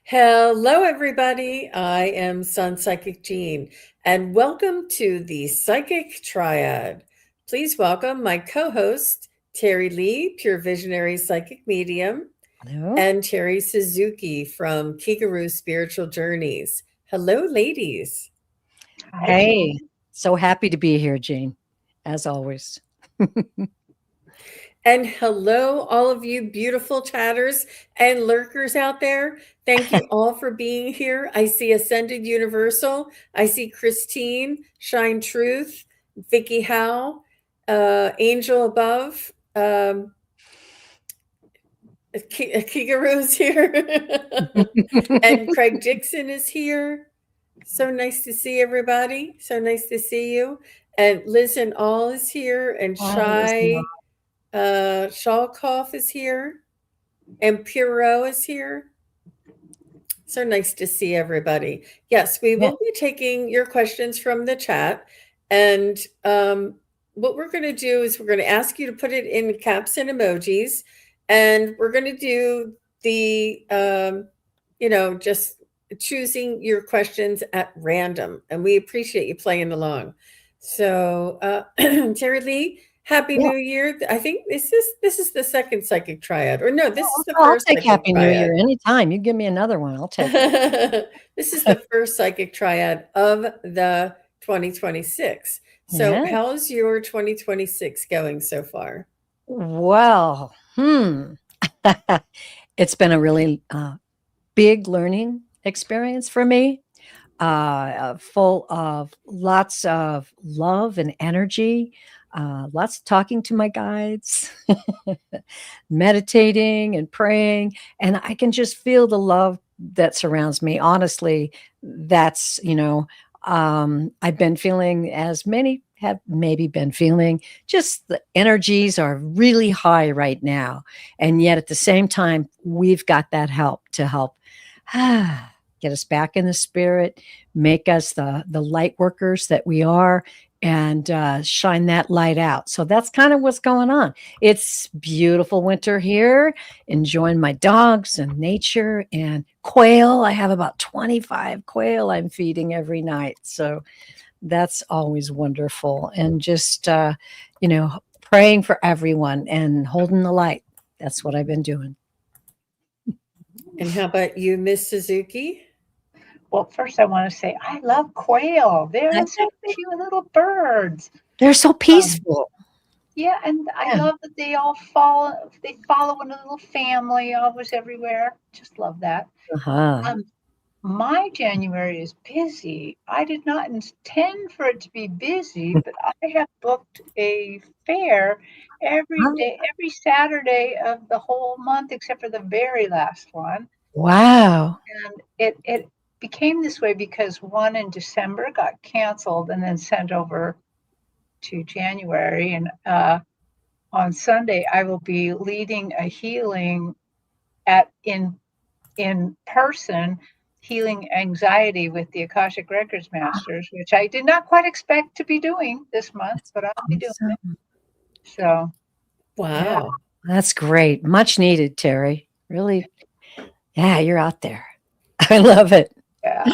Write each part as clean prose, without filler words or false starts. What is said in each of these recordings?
Hello, everybody. I am SunPsychic Jean, and welcome to the Psychic Triad. Please welcome my co-host, Terri Lee, Pure Visionary Psychic Medium, Hello. and Terri Suzuki from Kigaru Spiritual Journeys. Hello, ladies. Hi, Hey, Jean. so happy to be here, Jean, as always. And hello, all of you beautiful chatters and lurkers out there. Thank you all for being here. I see Ascended Universal. I see Christine, Shine Truth, Vicky Howe, Angel Above, Kigaru's here, and Craig Dixon is here. So nice to see everybody. So nice to see you. And Liz and All is here, and Hi, Listener. Shalkoff is here, and Piro is here. So nice to see everybody. Yes, we Yeah. will be taking your questions from the chat. And what we're going to do is we're going to ask you to put it in caps and emojis. And we're going to do the, just choosing your questions at random. And we appreciate you playing along. So, Terri Lee, Happy Yeah. New Year. I think this is the second Psychic Triad. Or no, this is the I'll first take Psychic Happy New Triad. Year anytime. You give me another one, I'll take it. This is the first Psychic Triad of the 2026. So, Yeah. how's your 2026 going so far? Well, it's been a really big learning experience for me, full of lots of love and energy, lots of talking to my guides, meditating and praying. And I can just feel the love that surrounds me. Honestly, that's, I've been feeling, as many have maybe been feeling, just the energies are really high right now. And yet at the same time, we've got that help to help get us back in the spirit, make us the light workers that we are, and shine that light out. So that's kind of what's going on. It's beautiful winter here, enjoying my dogs and nature and quail. I have about 25 quail I'm feeding every night. So that's always wonderful. And just, praying for everyone and holding the light. That's what I've been doing. And how about you, Miss Suzuki? Well, first I want to say I love quail. They're so cute little birds. They're so Um, peaceful. yeah, and I Yeah. love that they follow in a little family, always everywhere. Just love that. Uh-huh. Um, my January is busy. I did not intend for it to be busy, but I have booked a fair every Oh, day, every Saturday of the whole month, except for the very last one. wow. And it became this way because one in December got canceled and then sent over to January. And on Sunday, I will be leading a healing at in person, healing anxiety with the Akashic Records Masters, which I did not quite expect to be doing this month, That's but I'll be doing it. awesome. So yeah, Wow. That's great. Much needed, Terry. Really. Yeah, you're out there. I love it. yeah,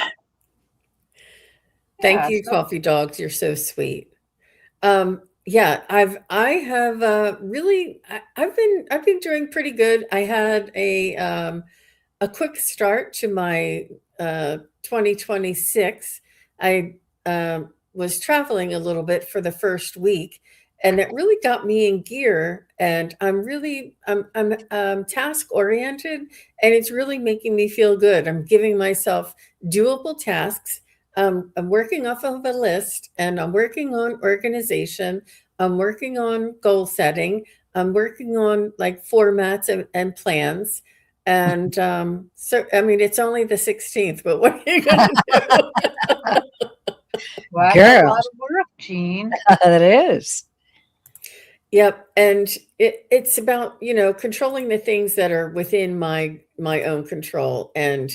Thank yeah. you, So coffee dogs. You're so sweet. Yeah, I have really I've been doing pretty good. I had a quick start to my 2026. I was traveling a little bit for the first week, and it really got me in gear. And I'm task oriented, and it's really making me feel good. I'm giving myself doable tasks. I'm working off of a list, and I'm working on organization. I'm working on goal setting. I'm working on like formats and plans. And so, I mean, it's only the 16th, but what are you going to do? well, that's a Girl, lot of work, Jean. that is. Yep. And it's about, controlling the things that are within my own control, and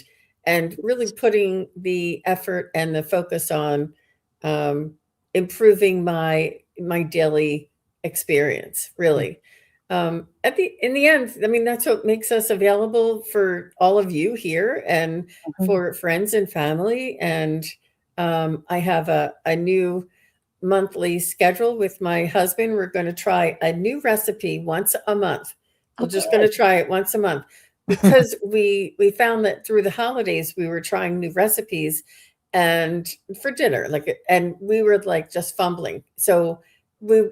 really putting the effort and the focus on um, improving my daily experience, really. In the end, I mean, that's what makes us available for all of you here and Mhm. for friends and family. And I have a new monthly schedule with my husband. We're going to try a new recipe once a month. Oh, We're just going to try it once a month good. because we found that through the holidays we were trying new recipes and for dinner, like, and we were like just fumbling. So we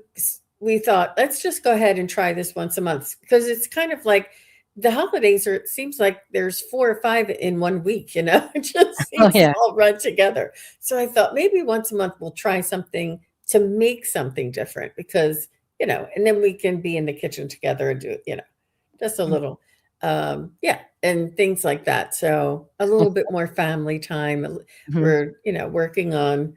we thought, let's just go ahead and try this once a month because it's kind of like the holidays are, it seems like there's 4 or 5 in one week, it just Oh, seems to yeah. all run together. So I thought maybe once a month we'll try something to make something different because, and then we can be in the kitchen together and do, just a little, yeah, and things like that. So a little bit more family time. Mhm. We're, working on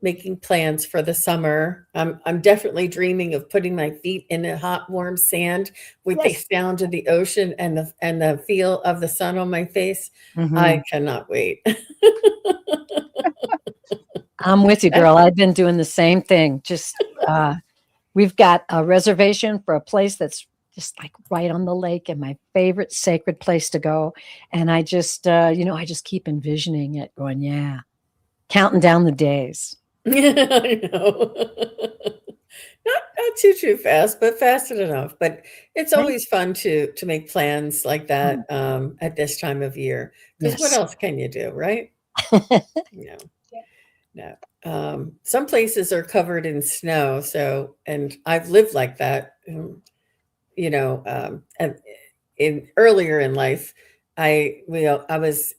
making plans for the summer. I'm definitely dreaming of putting my feet in the hot, warm sand with the Yes. sound of the ocean and the feel of the sun on my face. I Mhm. cannot wait. I'm with you, girl. I've been doing the same thing. Just, we've got a reservation for a place that's just like right on the lake and my favorite sacred place to go. And I just, I just keep envisioning it going, yeah, counting down the days. I know. Not too fast, but fast enough. But it's Right? always fun to make plans like that at this time of year. Because what Yes. else can you do, right? No, no. Some places are covered in snow, so and I've lived like that. And in earlier in life, I was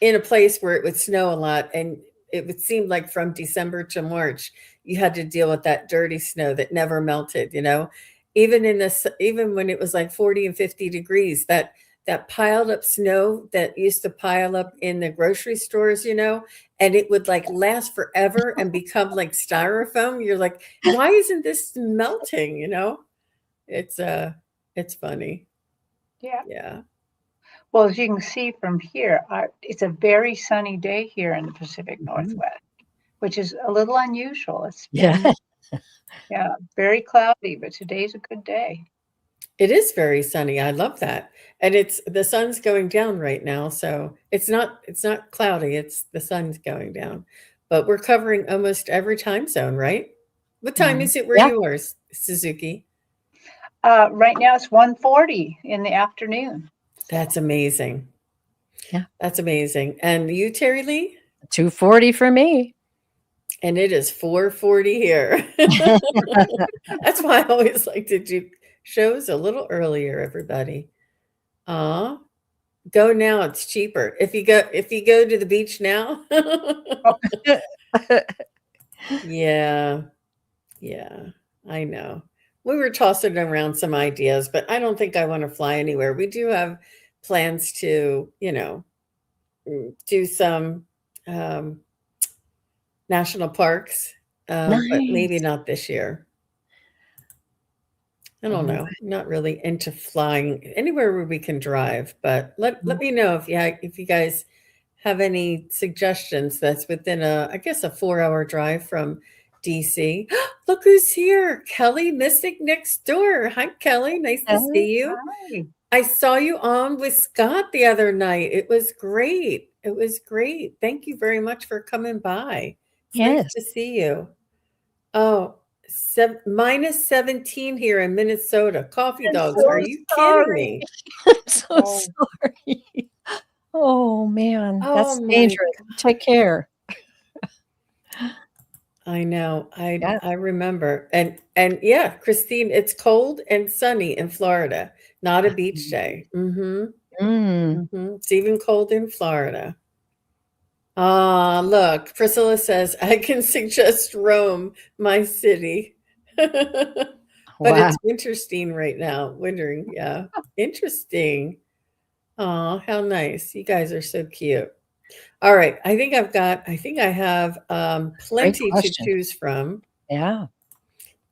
in a place where it would snow a lot, and it would seem like from December to March, you had to deal with that dirty snow that never melted, even even when it was like 40 and 50 degrees, that piled up snow that used to pile up in the grocery stores, and it would like last forever and become like styrofoam. You're like, why isn't this melting? It's it's funny. Yeah. Yeah. Well, as you can see from here, it's a very sunny day here in the Pacific Mhm. Northwest, which is a little unusual. It's Yeah. been, yeah, very cloudy, but today's a good day. It is very sunny. I love that. And it's the sun's going down right now, so it's not cloudy, it's the sun's going down. But we're covering almost every time zone, right? What time Mhm. is it where Yeah. you are, Suzuki? Right now it's 1:40 in the afternoon. That's So amazing. Yeah. That's amazing. And you, Terry Lee? 2:40 for me. And it is 4:40 here. That's why I always like to do shows a little earlier, everybody. Aw. Go now, it's cheaper. If you go to the beach now. Yeah, yeah, I know. We were tossing around some ideas, but I don't think I wanna fly anywhere. We do have plans to, do some, um, national parks, but maybe Nice. not this year. I don't Oh, know. Not really into flying anywhere where we can drive, but let me know if you guys have any suggestions that's within I guess a 4-hour drive from DC. Look who's here. Kelly Mystic next door. Hi, Kelly. Nice to okay. see you. hi. I saw you on with Scott the other night. It was great. It was great. Thank you very much for coming by. It's nice Yes. to see you. Oh, minus 17 here in Minnesota. Coffee I'm dogs. Are so you kidding sorry. me? I'm so Oh, sorry. Oh, man. Oh That's my dangerous. Take care. I know. I Yeah. I remember. And yeah, Christine, it's cold and sunny in Florida. Not a beach day. Mhm. Mm. Mhm. It's even cold in Florida. Ah, look, Priscilla says I can suggest Rome, my city. But Wow. it's Winterstein right now. Wintering, yeah. Interesting. Oh, how nice. You guys are so cute. All right. I think I have Great plenty to question. choose from. Yeah.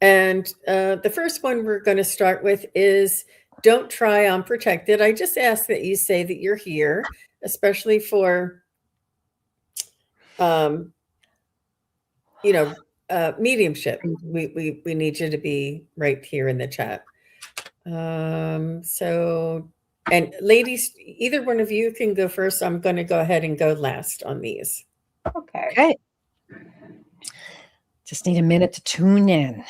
And the first one we're going to start with is don't try unprotected. I just ask that you say that you're here, especially for, um, you know, mediumship. We need you to be right here in the chat. So, and ladies, either one of you can go first. I'm going to go ahead and go last on these. Okay. Okay. Just need a minute to tune in.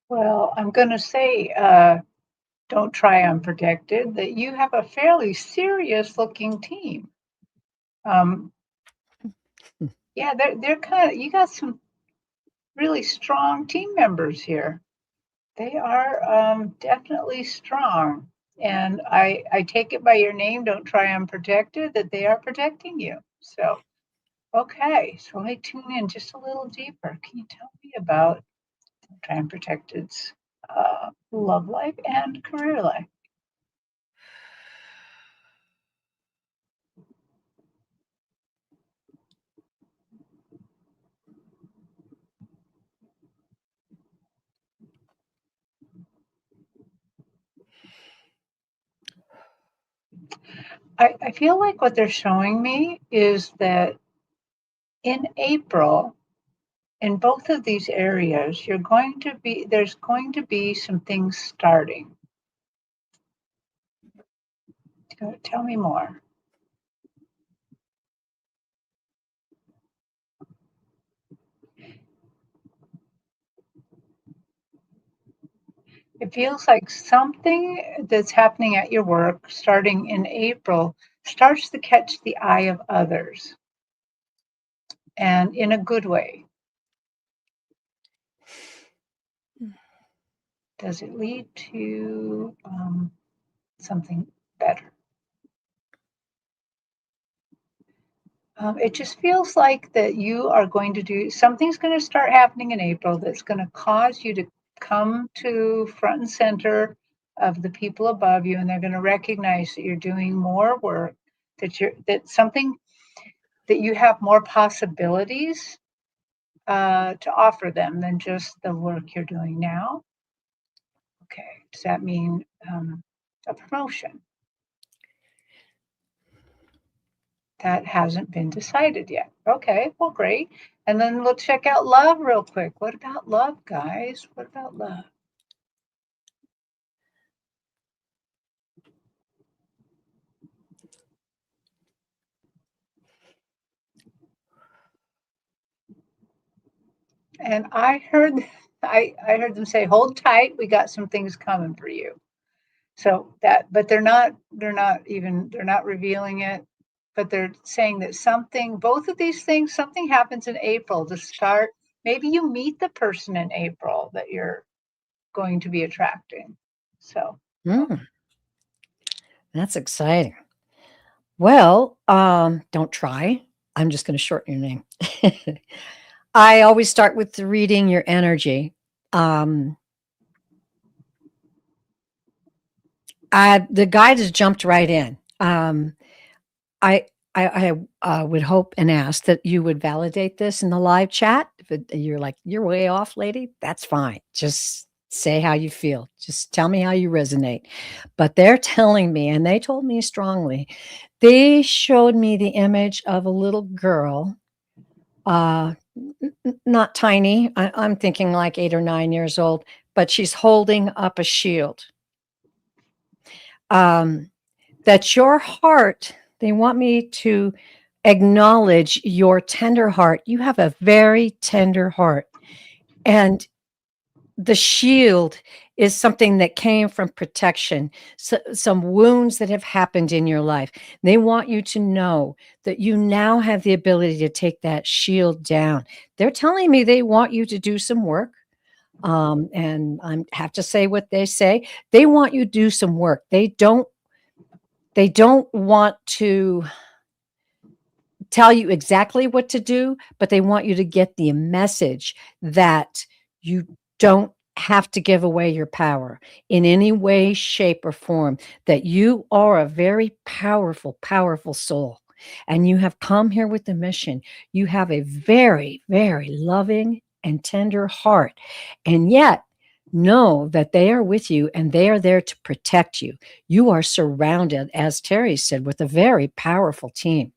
Well, I'm going to say, don't try unprotected, that you have a fairly serious looking team. Yeah, they're kind of, you got some really strong team members here. They are definitely strong. And I take it by your name, don't try unprotected, that they are protecting you. So, okay, so let me tune in just a little deeper. Can you tell me about Don't Try Unprotected's love life and career life? I feel like what they're showing me is that in April, in both of these areas, there's going to be some things starting. Tell me more. It feels like something that's happening at your work starting in April starts to catch the eye of others, and in a good way. Does it lead to something better? It just feels like that you are going to do something's going to start happening in April that's going to cause you to come to front and center of the people above you, and they're going to recognize that you're doing more work, that something that you have more possibilities to offer them than just the work you're doing now. Okay, does that mean a promotion? That hasn't been decided yet. Okay, well, great. And then we'll check out love real quick. What about love, guys? What about love? And I heard them say, hold tight, we got some things coming for you. So that, but they're not revealing it, but they're saying that both of these things, something happens in April to start. Maybe you meet the person in April that you're going to be attracting. So That's exciting. Well, don't try. I'm just going to shorten your name. I always start with reading your energy. The guide has jumped right in. I would hope and ask that you would validate this in the live chat. If you're like, you're way off, lady, that's fine. Just say how you feel. Just tell me how you resonate. But they're telling me, and they told me strongly, they showed me the image of a little girl, not tiny. I'm thinking like 8 or 9 years old, but she's holding up a shield. That your heart, they want me to acknowledge your tender heart. You have a very tender heart. And the shield is something that came from protection, some wounds that have happened in your life. They want you to know that you now have the ability to take that shield down. They're telling me they want you to do some work. And I have to say what they say. They want you to do some work. They don't want to tell you exactly what to do, but they want you to get the message that you don't have to give away your power in any way, shape, or form, that you are a very powerful, powerful soul. And you have come here with a mission. You have a very, very loving and tender heart. And yet, know that they are with you and they are there to protect you. You are surrounded, as Terry said, with a very powerful team.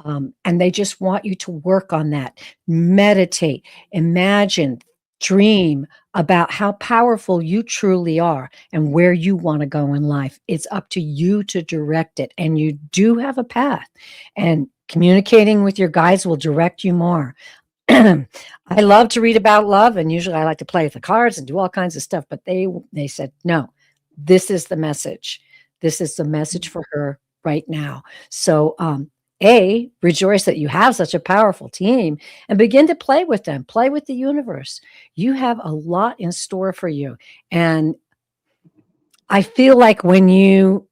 And they just want you to work on that. Meditate, imagine, dream about how powerful you truly are and where you want to go in life. It's up to you to direct it. And you do have a path. And communicating with your guides will direct you more. I love to read about love, and usually I like to play with the cards and do all kinds of stuff. But they said, no, this is the message. This is the message for her right now. So, rejoice that you have such a powerful team and begin to play with them, play with the universe. You have a lot in store for you. And I feel like when you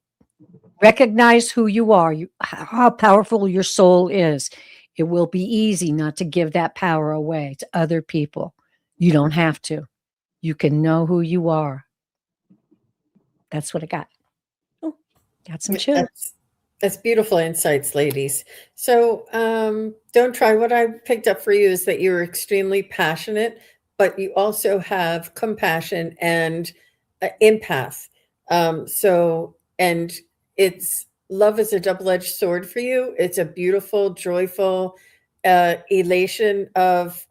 recognize who you are, how powerful your soul is, it will be easy not to give that power away to other people. You don't have to. You can know who you are. That's what I got. Oh, got some chills. That's beautiful insights, ladies. So don't try. What I picked up for you is that you're extremely passionate, but you also have compassion and empath. And it's love is a double-edged sword for you. It's a beautiful, joyful elation of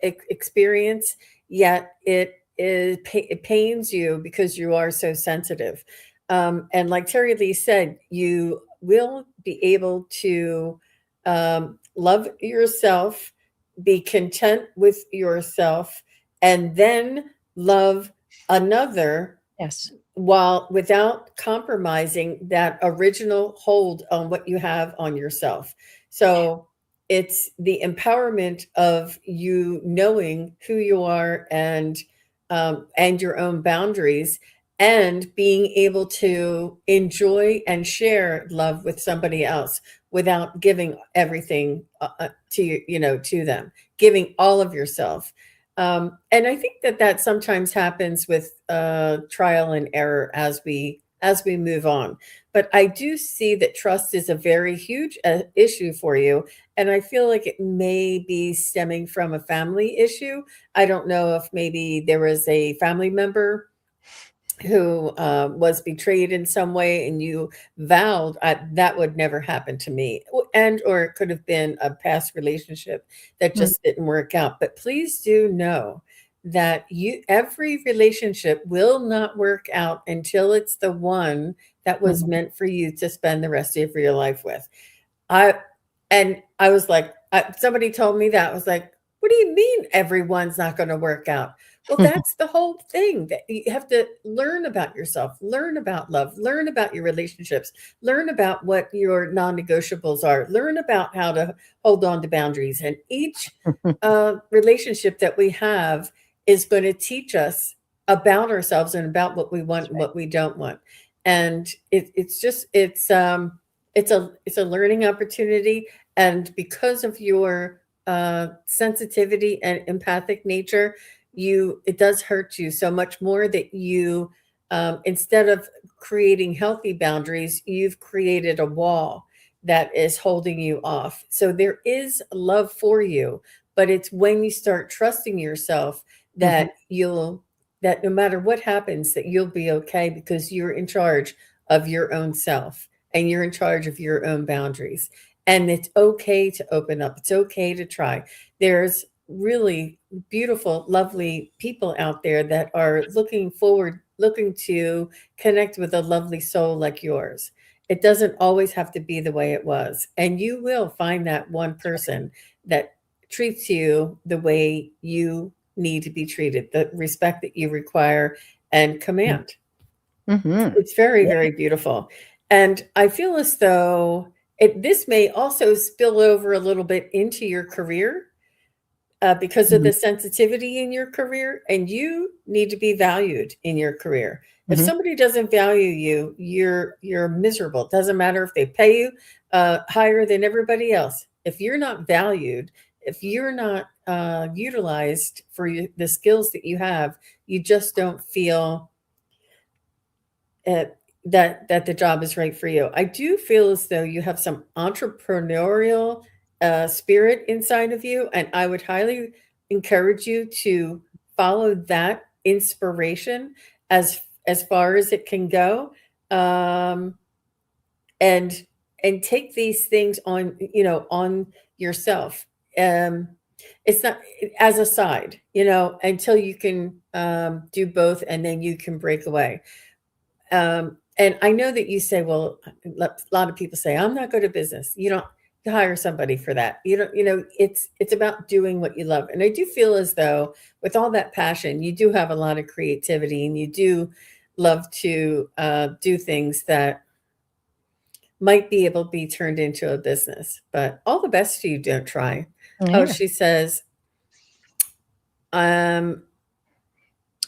experience, yet it pains you because you are so sensitive. And like Terry Lee said, you will be able to love yourself, be content with yourself, and then love another Yes. while without compromising that original hold on what you have on yourself. So it's the empowerment of you knowing who you are and your own boundaries, and being able to enjoy and share love with somebody else without giving everything to them, giving all of yourself. And I think that sometimes happens with trial and error as we move on. But I do see that trust is a very huge issue for you, and I feel like it may be stemming from a family issue. I don't know if maybe there was a family member who was betrayed in some way, and you vowed that would never happen to me, and or it could have been a past relationship that Mm. just didn't work out. But please do know that every relationship will not work out until it's the one that was Mhm. meant for you to spend the rest of your life with. I was like, somebody told me that. I was like, what do you mean everyone's not going to work out? Well, that's the whole thing, that you have to learn about yourself, learn about love, learn about your relationships, learn about what your non-negotiables are, learn about how to hold on to boundaries. And each relationship that we have is going to teach us about ourselves and about what we want That's and right. what we don't want. And it's a learning opportunity. And because of your sensitivity and empathic nature, it does hurt you so much more that you, instead of creating healthy boundaries, you've created a wall that is holding you off. So there is love for you, but it's when you start trusting yourself Mhm. that no matter what happens, that you'll be okay, because you're in charge of your own self and you're in charge of your own boundaries. And it's okay to open up. It's okay to try. There's really beautiful, lovely people out there that are looking to connect with a lovely soul like yours. It doesn't always have to be the way it was. And you will find that one person that treats you the way you need to be treated, the respect that you require and command. Mm-hmm. It's very, very beautiful. And I feel as though this may also spill over a little bit into your career because of the sensitivity in your career, and you need to be valued in your career. If Mm-hmm. somebody doesn't value you, you're miserable. It doesn't matter if they pay you higher than everybody else. If you're not valued, if you're not utilized for the skills that you have, you just don't feel that the job is right for you. I do feel as though you have some entrepreneurial spirit inside of you, and I would highly encourage you to follow that inspiration as far as it can go, um, and take these things on on yourself. It's not as a side, until you can do both, and then you can break away. And I know that you say, well, a lot of people say, I'm not good at business. You don't hire somebody for that. You don't, it's about doing what you love. And I do feel as though with all that passion, you do have a lot of creativity, and you do love to do things that might be able to be turned into a business. But all the best to you. Don't try. Oh, Yeah. she says,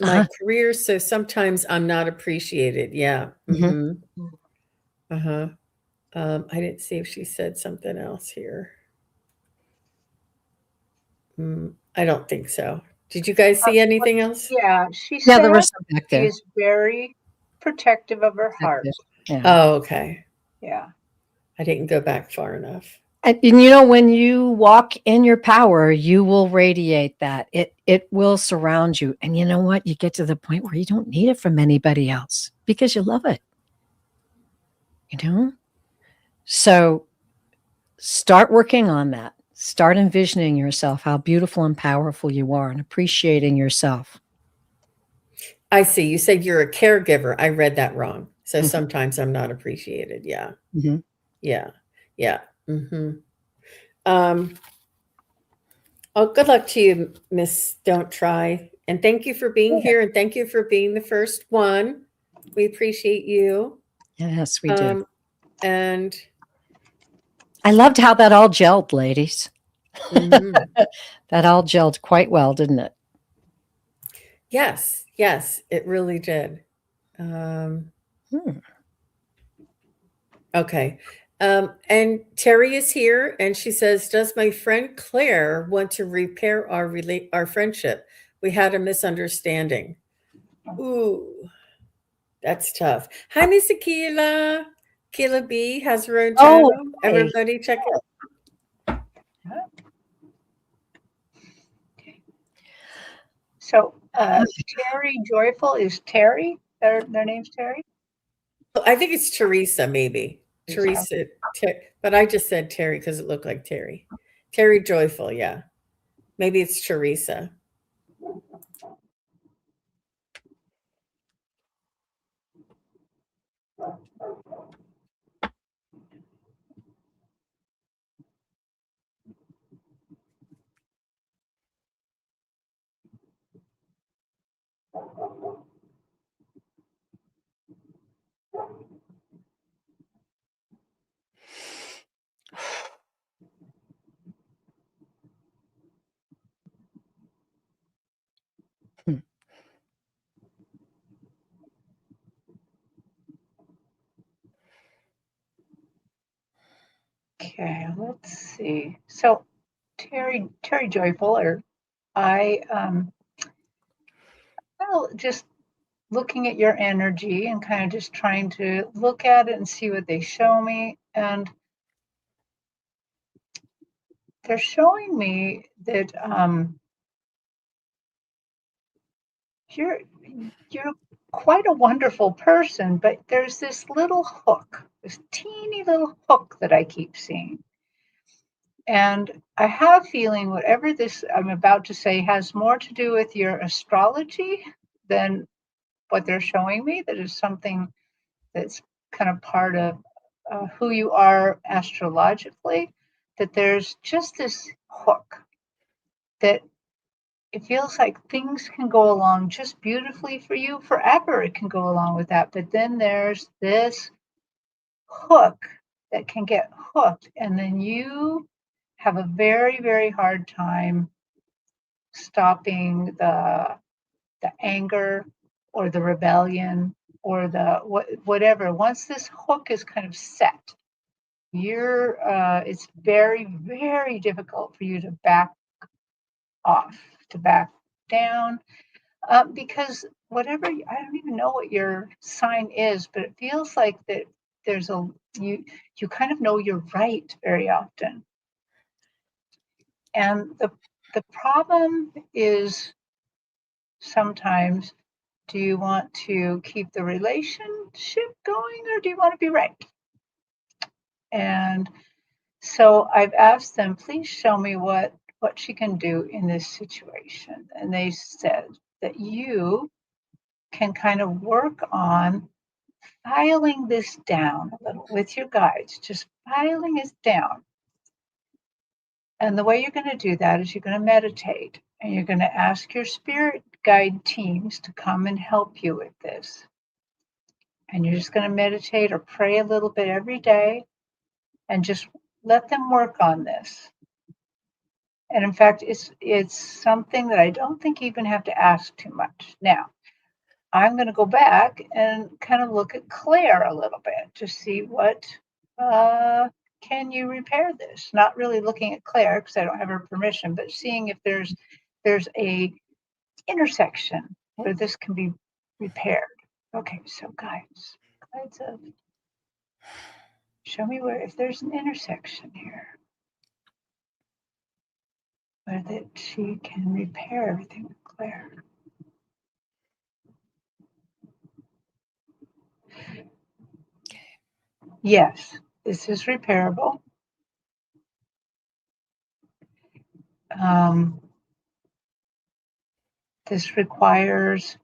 my Uh-huh. career, so sometimes I'm not appreciated. Yeah. Mm-hmm. Uh-huh. I didn't see if she said something else here. I don't think so. Did you guys see anything else? Yeah, she Yeah, there was said some back she there. is very protective of her heart. Yeah. Oh, okay. Yeah. I didn't go back far enough. And when you walk in your power, you will radiate that. It will surround you. And you know what? You get to the point where you don't need it from anybody else because you love it. So start working on that. Start envisioning yourself, how beautiful and powerful you are, and appreciating yourself. I see. You said you're a caregiver. I read that wrong. So Mhm. sometimes I'm not appreciated. Yeah. Mm-hmm. Yeah. Yeah. Oh, good luck to you, Miss Don't Try. And thank you for being here, and thank you for being the first one. We appreciate you. Yes, we do. And I loved how that all gelled, ladies. mhm. That all gelled quite well, didn't it? Yes, it really did. Okay. And Terry is here, and she says, "Does my friend Claire want to repair our friendship? We had a misunderstanding." Ooh, that's tough. Hi, Miss Akila. Akila B has her own Oh, channel. hi. Everybody check it. Okay. So Terri Joyful is Terry. Their name's Terry. I think it's Teresa, maybe. Teresa, but I just said Terry because it looked like Terry. Terry Joyful, yeah. Maybe it's Teresa. Okay, let's see. So Terri Joyful, or I well, just looking at your energy and kind of just trying to look at it and see what they show me. And they're showing me that you're quite a wonderful person, but there's this little hook, this teeny little hook that I keep seeing. And I have a feeling whatever this I'm about to say has more to do with your astrology than what they're showing me. That is something that's kind of part of who you are astrologically. That there's just this hook that it feels like things can go along just beautifully for you forever. It can go along with that. But then there's this hook that can get hooked. And then you have a very, very hard time stopping the anger or the rebellion or the whatever. Once this hook is kind of set, it's very, very difficult for you to back off, to back down, because whatever, I don't even know what your sign is, but it feels like that there's you kind of know you're right very often. And the problem is sometimes, do you want to keep the relationship going or do you want to be right? And so I've asked them, please show me what she can do in this situation. And they said that you can kind of work on filing this down a little with your guides, just filing it down. And the way you're going to do that is you're going to meditate and you're going to ask your spirit guide teams to come and help you with this. And you're just going to meditate or pray a little bit every day and just let them work on this. And in fact, it's something that I don't think you even have to ask too much. Now, I'm going to go back and kind of look at Claire a little bit to see what can you repair this. Not really looking at Claire because I don't have her permission, but seeing if there's a intersection where this can be repaired. Okay, so guides of, show me if there's an intersection here where that she can repair everything with Claire. Yes, this is repairable. This requires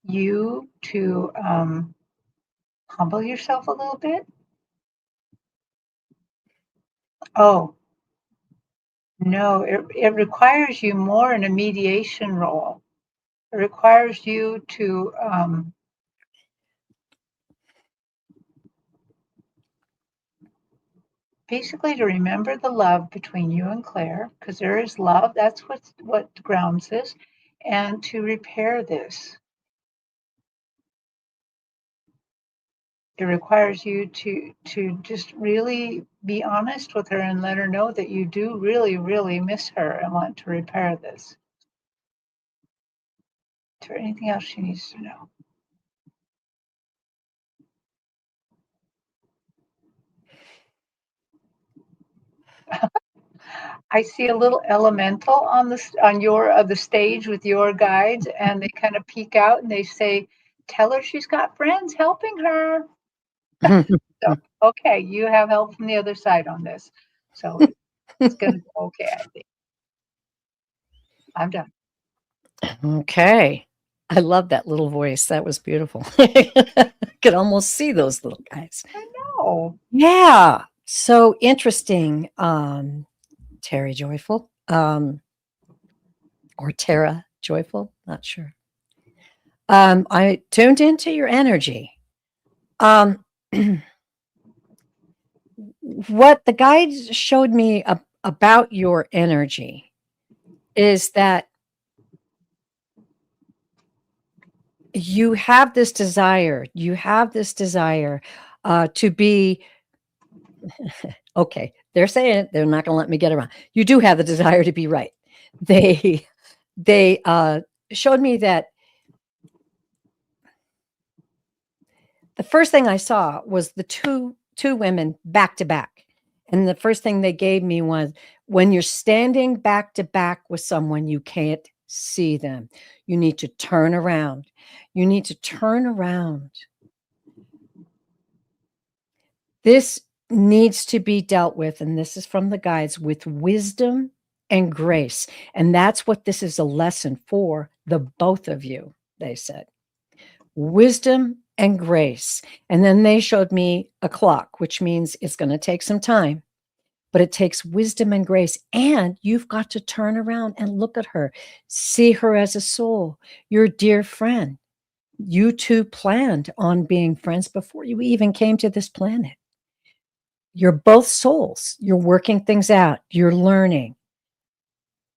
you to humble yourself a little bit. Oh, no, it requires you more in a mediation role. It requires you to basically to remember the love between you and Claire, because there is love. That's what grounds this, and to repair this. It requires you to just really be honest with her and let her know that you do really, really miss her and want to repair this. Is there anything else she needs to know? I see a little elemental on the stage with your guides, and they kind of peek out and they say, "Tell her she's got friends helping her." So, okay, you have help from the other side on this, so it's going to go okay. I think I'm done. Okay. I love that little voice. That was beautiful. I could almost see those little guys. I know. Yeah. So interesting. Terri Joyful. Or Tara Joyful. Not sure. I tuned into your energy. What the guides showed me about your energy is that you have this desire to be okay. They're saying it, they're not going to let me get around. You do have the desire to be right. They showed me that the first thing I saw was the two women back to back. And the first thing they gave me was, when you're standing back to back with someone, you can't see them. You need to turn around. You need to turn around. This needs to be dealt with, and this is from the guides, with wisdom and grace. And that's what this is a lesson for the both of you, they said. Wisdom and grace. And then they showed me a clock, which means it's going to take some time. but it takes wisdom and grace. And you've got to turn around and look at her, see her as a soul, your dear friend. You two planned on being friends before you even came to this planet. You're both souls. You're working things out. You're learning.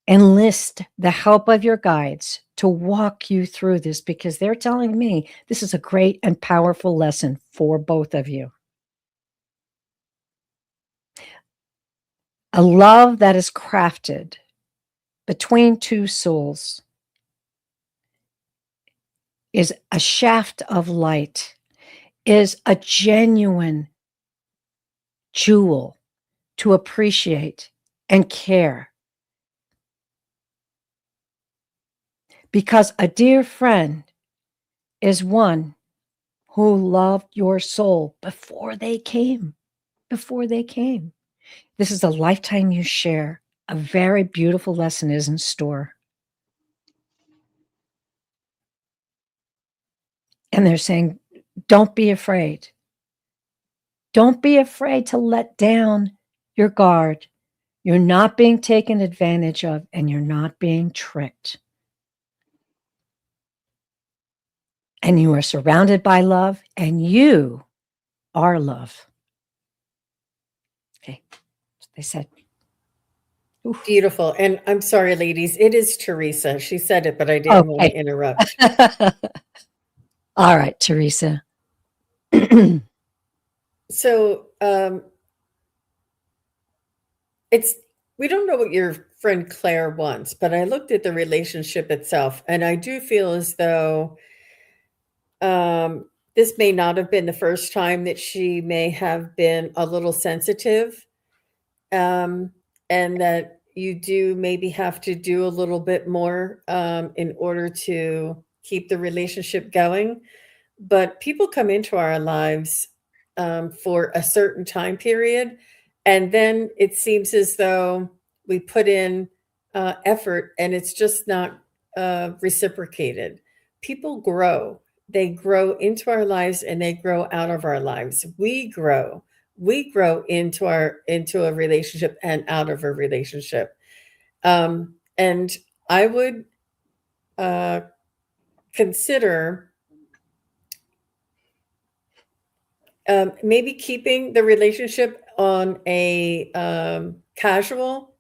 Enlist the help of your guides to walk you through this, because they're telling me this is a great and powerful lesson for both of you. A love that is crafted between two souls is a shaft of light, is a genuine jewel to appreciate and care. Because a dear friend is one who loved your soul before they came. Before they came. This is a lifetime you share. A very beautiful lesson is in store. And they're saying, don't be afraid. Don't be afraid to let down your guard. You're not being taken advantage of, and you're not being tricked. And you are surrounded by love, and you are love. Okay, they said. Oof. Beautiful. And I'm sorry, ladies, it is Teresa. She said it, but I didn't want to interrupt. All right, Teresa. So we don't know what your friend Claire wants, but I looked at the relationship itself, and I do feel as though this may not have been the first time that she may have been a little sensitive, and that you do maybe have to do a little bit more in order to keep the relationship going. But people come into our lives for a certain time period, and then it seems as though we put in effort and it's just not reciprocated. People grow. They grow into our lives and they grow out of our lives. We grow into a relationship and out of a relationship. And I would consider maybe keeping the relationship on a casual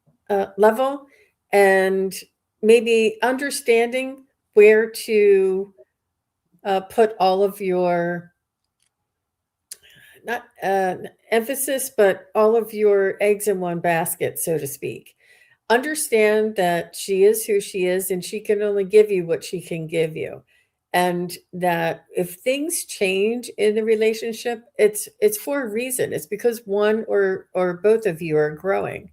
level, and maybe understanding where to put all of your, not emphasis, but all of your eggs in one basket, so to speak. Understand that she is who she is, and she can only give you what she can give you. And that if things change in the relationship, it's for a reason. It's because one or both of you are growing.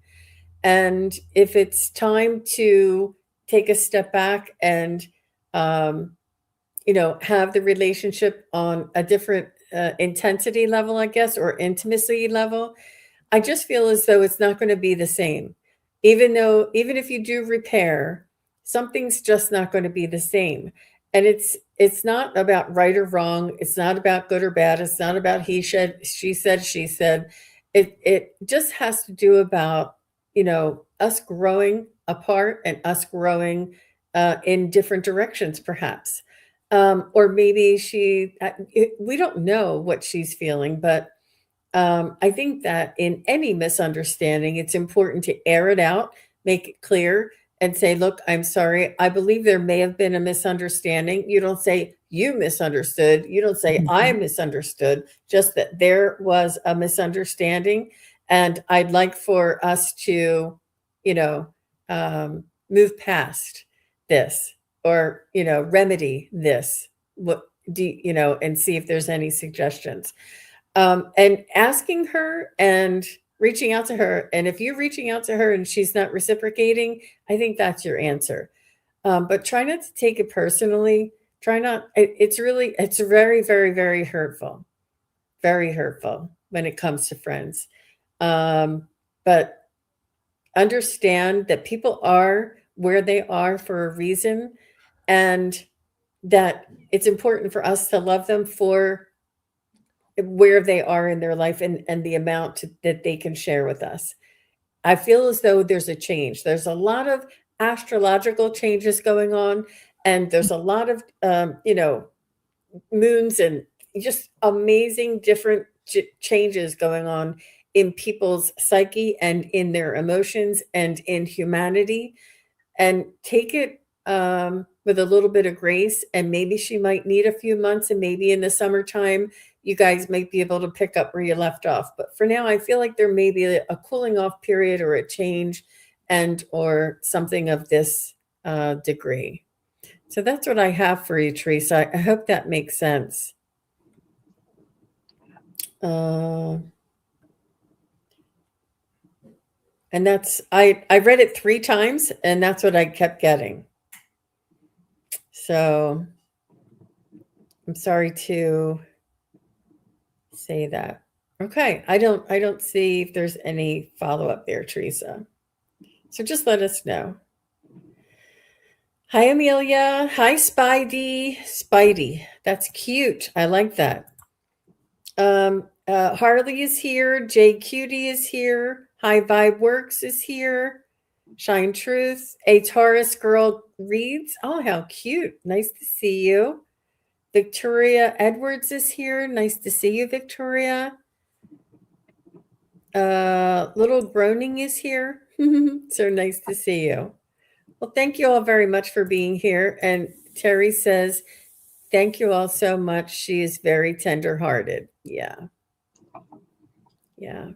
And if it's time to take a step back and have the relationship on a different intensity level, I guess, or intimacy level, I just feel as though it's not going to be the same. Even if you do repair, something's just not going to be the same. And it's not about right or wrong. It's not about good or bad. It's not about he said, she said, she said. It just has to do about, us growing apart and us growing in different directions, perhaps. Or maybe we don't know what she's feeling, but I think that in any misunderstanding, it's important to air it out, make it clear, and say, look, I'm sorry. I believe there may have been a misunderstanding. You don't say you misunderstood. You don't say I misunderstood, just that there was a misunderstanding. And I'd like for us to, move past this, or, remedy this. What and see if there's any suggestions. And asking her and reaching out to her. And if you're reaching out to her and she's not reciprocating, I think that's your answer. But try not to take it personally. Try not, it's very, very, very hurtful. Very hurtful when it comes to friends. But understand that people are where they are for a reason, and that it's important for us to love them for where they are in their life, and the amount that they can share with us. I feel as though there's a change. There's a lot of astrological changes going on, and there's a lot of, moons and just amazing different changes going on in people's psyche and in their emotions and in humanity. And take it with a little bit of grace. And maybe she might need a few months, and maybe in the summertime, you guys might be able to pick up where you left off. But for now, I feel like there may be a cooling off period or a change and or something of this degree. So that's what I have for you, Teresa. I hope that makes sense. And that's, I read it 3 times, and that's what I kept getting. So I'm sorry to say that. Okay, I don't see if there's any follow-up there, Teresa. So just let us know. Hi, Amelia. Hi, Spidey. That's cute. I like that. Harley is here. Jay Cutie is here. High Vibe Works is here. Shine Truth. A Taurus Girl Reads. Oh, how cute. Nice to see you. Victoria Edwards is here. Nice to see you, Victoria. Little Groaning is here. So nice to see you. Well, thank you all very much for being here. And Terry says, thank you all so much. She is very tender-hearted. Yeah. Yeah.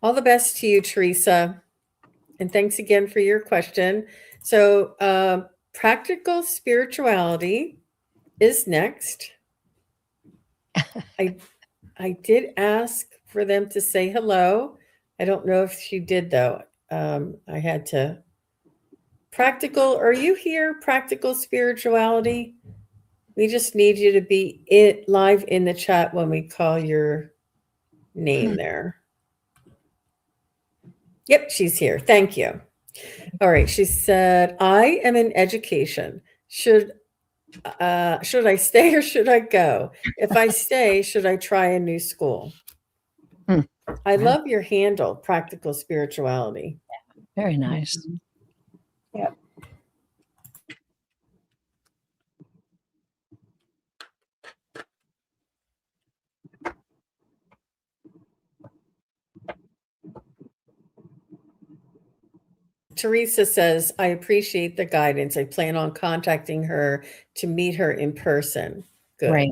All the best to you, Teresa. And thanks again for your question. So practical spirituality is next. I did ask for them to say hello. I don't know if she did, though. I had to. Practical, are you here? Practical spirituality? We just need you to be live in the chat when we call your name there. Yep, she's here. Thank you. All right. She said, I am in education. Should I stay or should I go? If I stay, should I try a new school? I love your handle, practical spirituality. Very nice. Yeah. Teresa says, I appreciate the guidance. I plan on contacting her to meet her in person. Good. Right.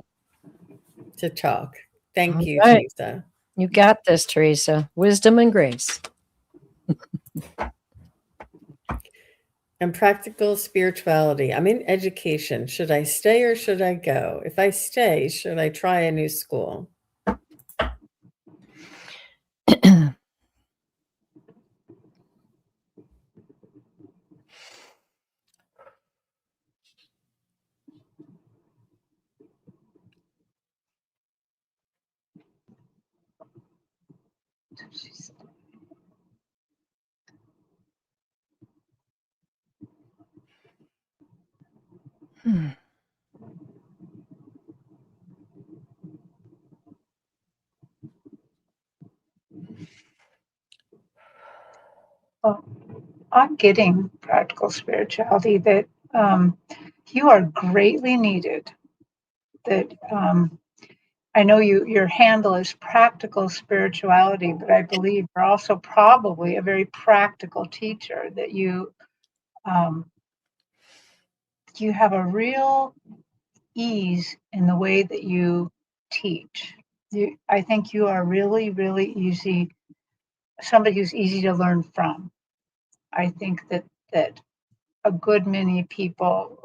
To talk. Thank All you, right. Teresa. You got this, Teresa. Wisdom and grace. And practical spirituality. I'm in education. Should I stay or should I go? If I stay, should I try a new school? Well, I'm getting practical spirituality that you are greatly needed. That I know your handle is practical spirituality, but I believe you're also probably a very practical teacher. That you have a real ease in the way that you teach. I think you are really, really easy. Somebody who's easy to learn from. I think that a good many people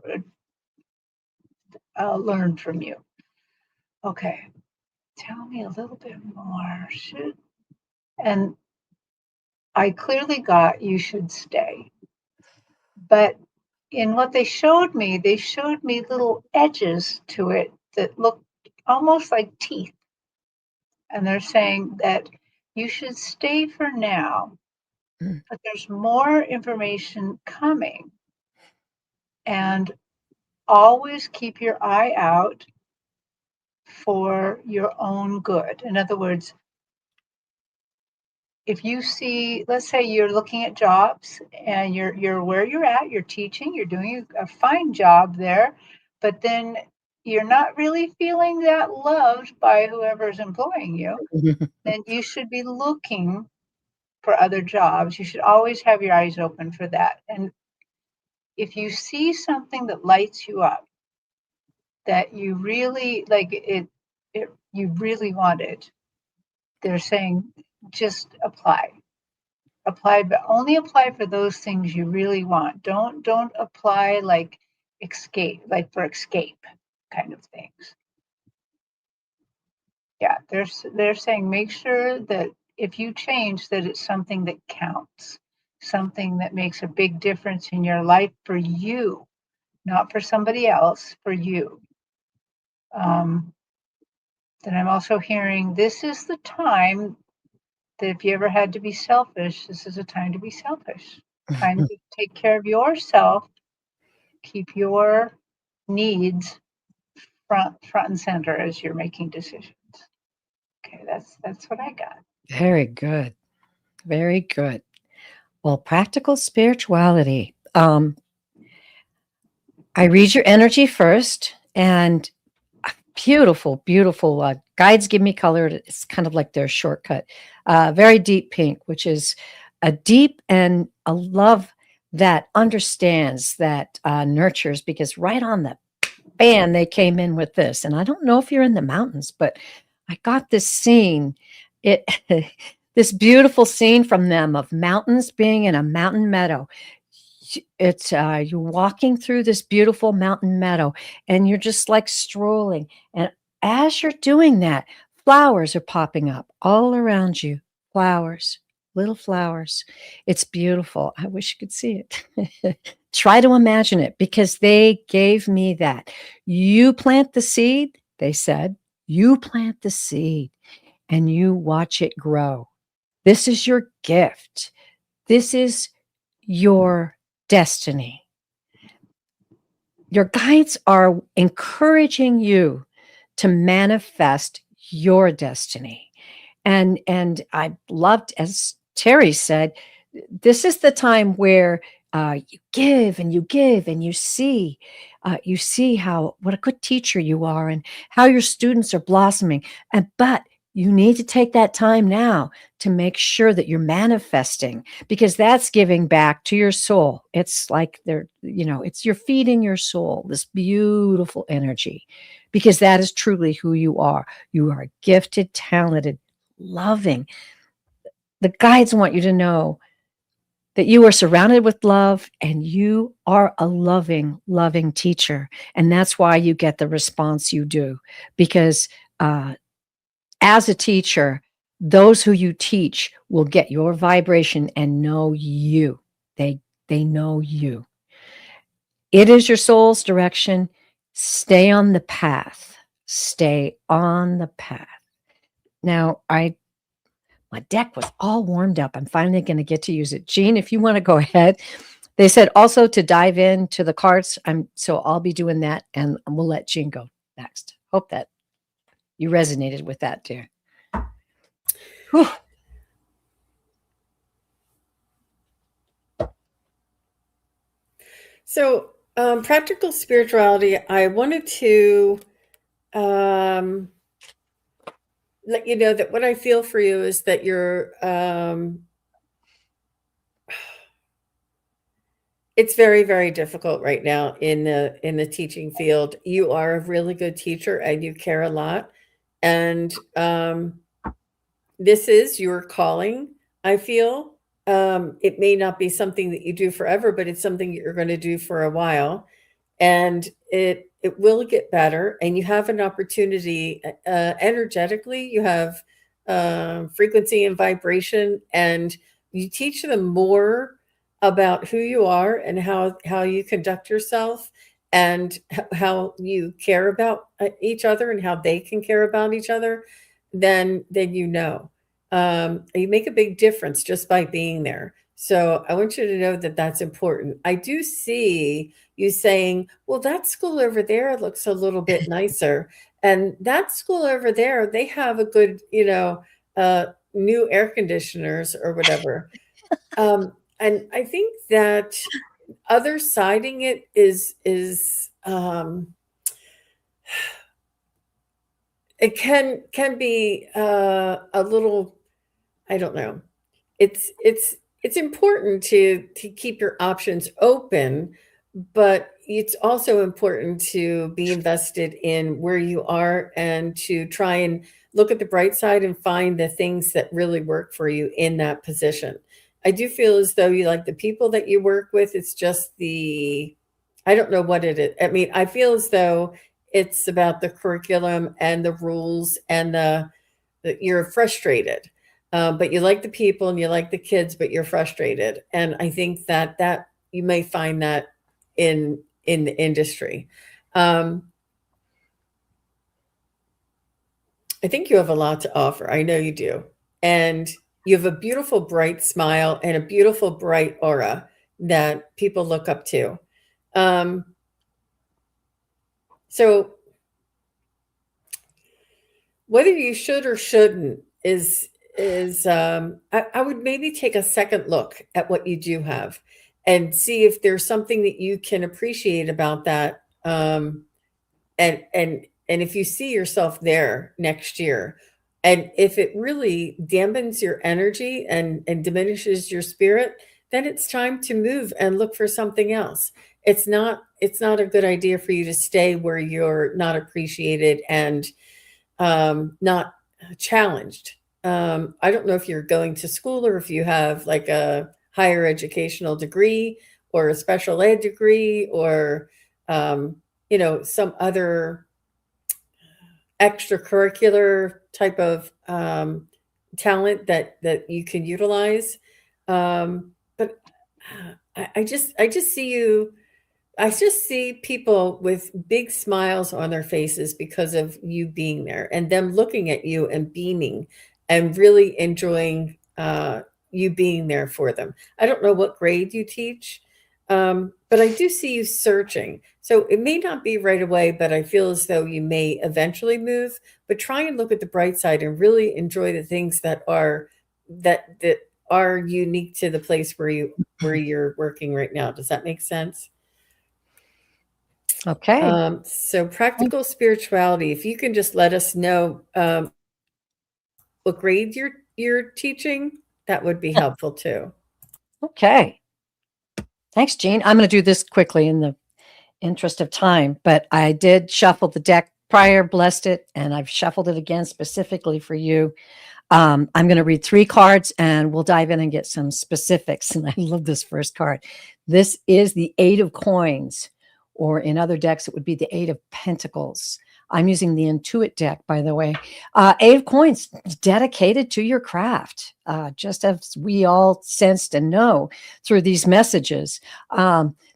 learn from you. Okay, tell me a little bit more. And I clearly got you should stay. But in what they showed me little edges to it that looked almost like teeth. And they're saying that you should stay for now, but there's more information coming. And always keep your eye out for your own good. In other words, if you see, let's say you're looking at jobs and you're where you're at, you're teaching, you're doing a fine job there, but then you're not really feeling that loved by whoever's employing you, then you should be looking for other jobs. You should always have your eyes open for that. And if you see something that lights you up, that you really like you really want it, they're saying just apply, but only apply for those things you really want. Don't apply like for escape kind of things. Yeah, they're saying make sure that if you change, that it's something that counts, something that makes a big difference in your life for you, not for somebody else, for you. Then I'm also hearing this is the time that if you ever had to be selfish, this is a time to be selfish. Time to take care of yourself, keep your needs front and center as you're making decisions. Okay, that's what I got. Very good. Very good. Well, practical spirituality. I read your energy first, and beautiful, beautiful. Guides give me color. It's kind of like their shortcut. Very deep pink, which is a deep and a love that understands, that nurtures, because right on the band, they came in with this. And I don't know if you're in the mountains, but I got this scene. This beautiful scene from them of mountains being in a mountain meadow. It's you're walking through this beautiful mountain meadow, and you're just like strolling. And as you're doing that, flowers are popping up all around you. Flowers, little flowers. It's beautiful. I wish you could see it. Try to imagine it, because they gave me that. You plant the seed, they said. You plant the seed and you watch it grow. This is your gift. This is your destiny. Your guides are encouraging you to manifest your destiny. And I loved, as Terri said, this is the time where you give and you give, and you see how, what a good teacher you are, and how your students are blossoming. But you need to take that time now to make sure that you're manifesting, because that's giving back to your soul. It's like you're feeding your soul this beautiful energy, because that is truly who you are. You are gifted, talented, loving. The guides want you to know that you are surrounded with love, and you are a loving, loving teacher. And that's why you get the response you do, because as a teacher, those who you teach will get your vibration and know you. They know you. It is your soul's direction. Stay on the path. Stay on the path. Now, my deck was all warmed up. I'm finally going to get to use it. Jean, if you want to go ahead. They said also to dive into the cards. So I'll be doing that, and we'll let Jean go next. Hope that you resonated with that, dear. Whew. So, practical spirituality, I wanted to let you know that what I feel for you is that you're, it's very, very difficult right now in the teaching field. You are a really good teacher and you care a lot. And this is your calling, I feel. It may not be something that you do forever, but it's something you're going to do for a while. And it will get better. And you have an opportunity energetically. You have frequency and vibration, and you teach them more about who you are and how you conduct yourself, and how you care about each other and how they can care about each other, then you know. You make a big difference just by being there. So I want you to know that that's important. I do see you saying, well, that school over there looks a little bit nicer. And that school over there, they have a good, new air conditioners or whatever. And I think that other siding it is it can be a little, I don't know. It's important to keep your options open, but it's also important to be invested in where you are and to try and look at the bright side and find the things that really work for you in that position. I do feel as though you like the people that you work with. It's just I don't know what it is. I mean, I feel as though it's about the curriculum and the rules and that you're frustrated. But you like the people and you like the kids, but you're frustrated. And I think that you may find that in the industry. I think you have a lot to offer. I know you do. And you have a beautiful, bright smile and a beautiful, bright aura that people look up to. So whether you should or shouldn't I would maybe take a second look at what you do have and see if there's something that you can appreciate about that. And if you see yourself there next year, and if it really dampens your energy and diminishes your spirit, then it's time to move and look for something else. It's not a good idea for you to stay where you're not appreciated and not challenged. I don't know if you're going to school or if you have like a higher educational degree or a special ed degree or some other extracurricular type of talent that you can utilize. But I just see you. I just see people with big smiles on their faces because of you being there and them looking at you and beaming and really enjoying you being there for them. I don't know what grade you teach, but I do see you searching. So it may not be right away, but I feel as though you may eventually move. But try and look at the bright side and really enjoy the things that are unique to the place where you're working right now. Does that make sense? Okay. So practical spirituality, if you can just let us know what grade you're teaching, that would be helpful too. Okay. Thanks, Jean. I'm going to do this quickly in the interest of time, but I did shuffle the deck prior, blessed it, and I've shuffled it again specifically for you. I'm going to read 3 cards and we'll dive in and get some specifics. And I love this first card. This is the 8 of Coins, or in other decks, it would be the 8 of Pentacles. I'm using the Intuit deck, by the way. 8 of Coins, dedicated to your craft, just as we all sensed and know through these messages.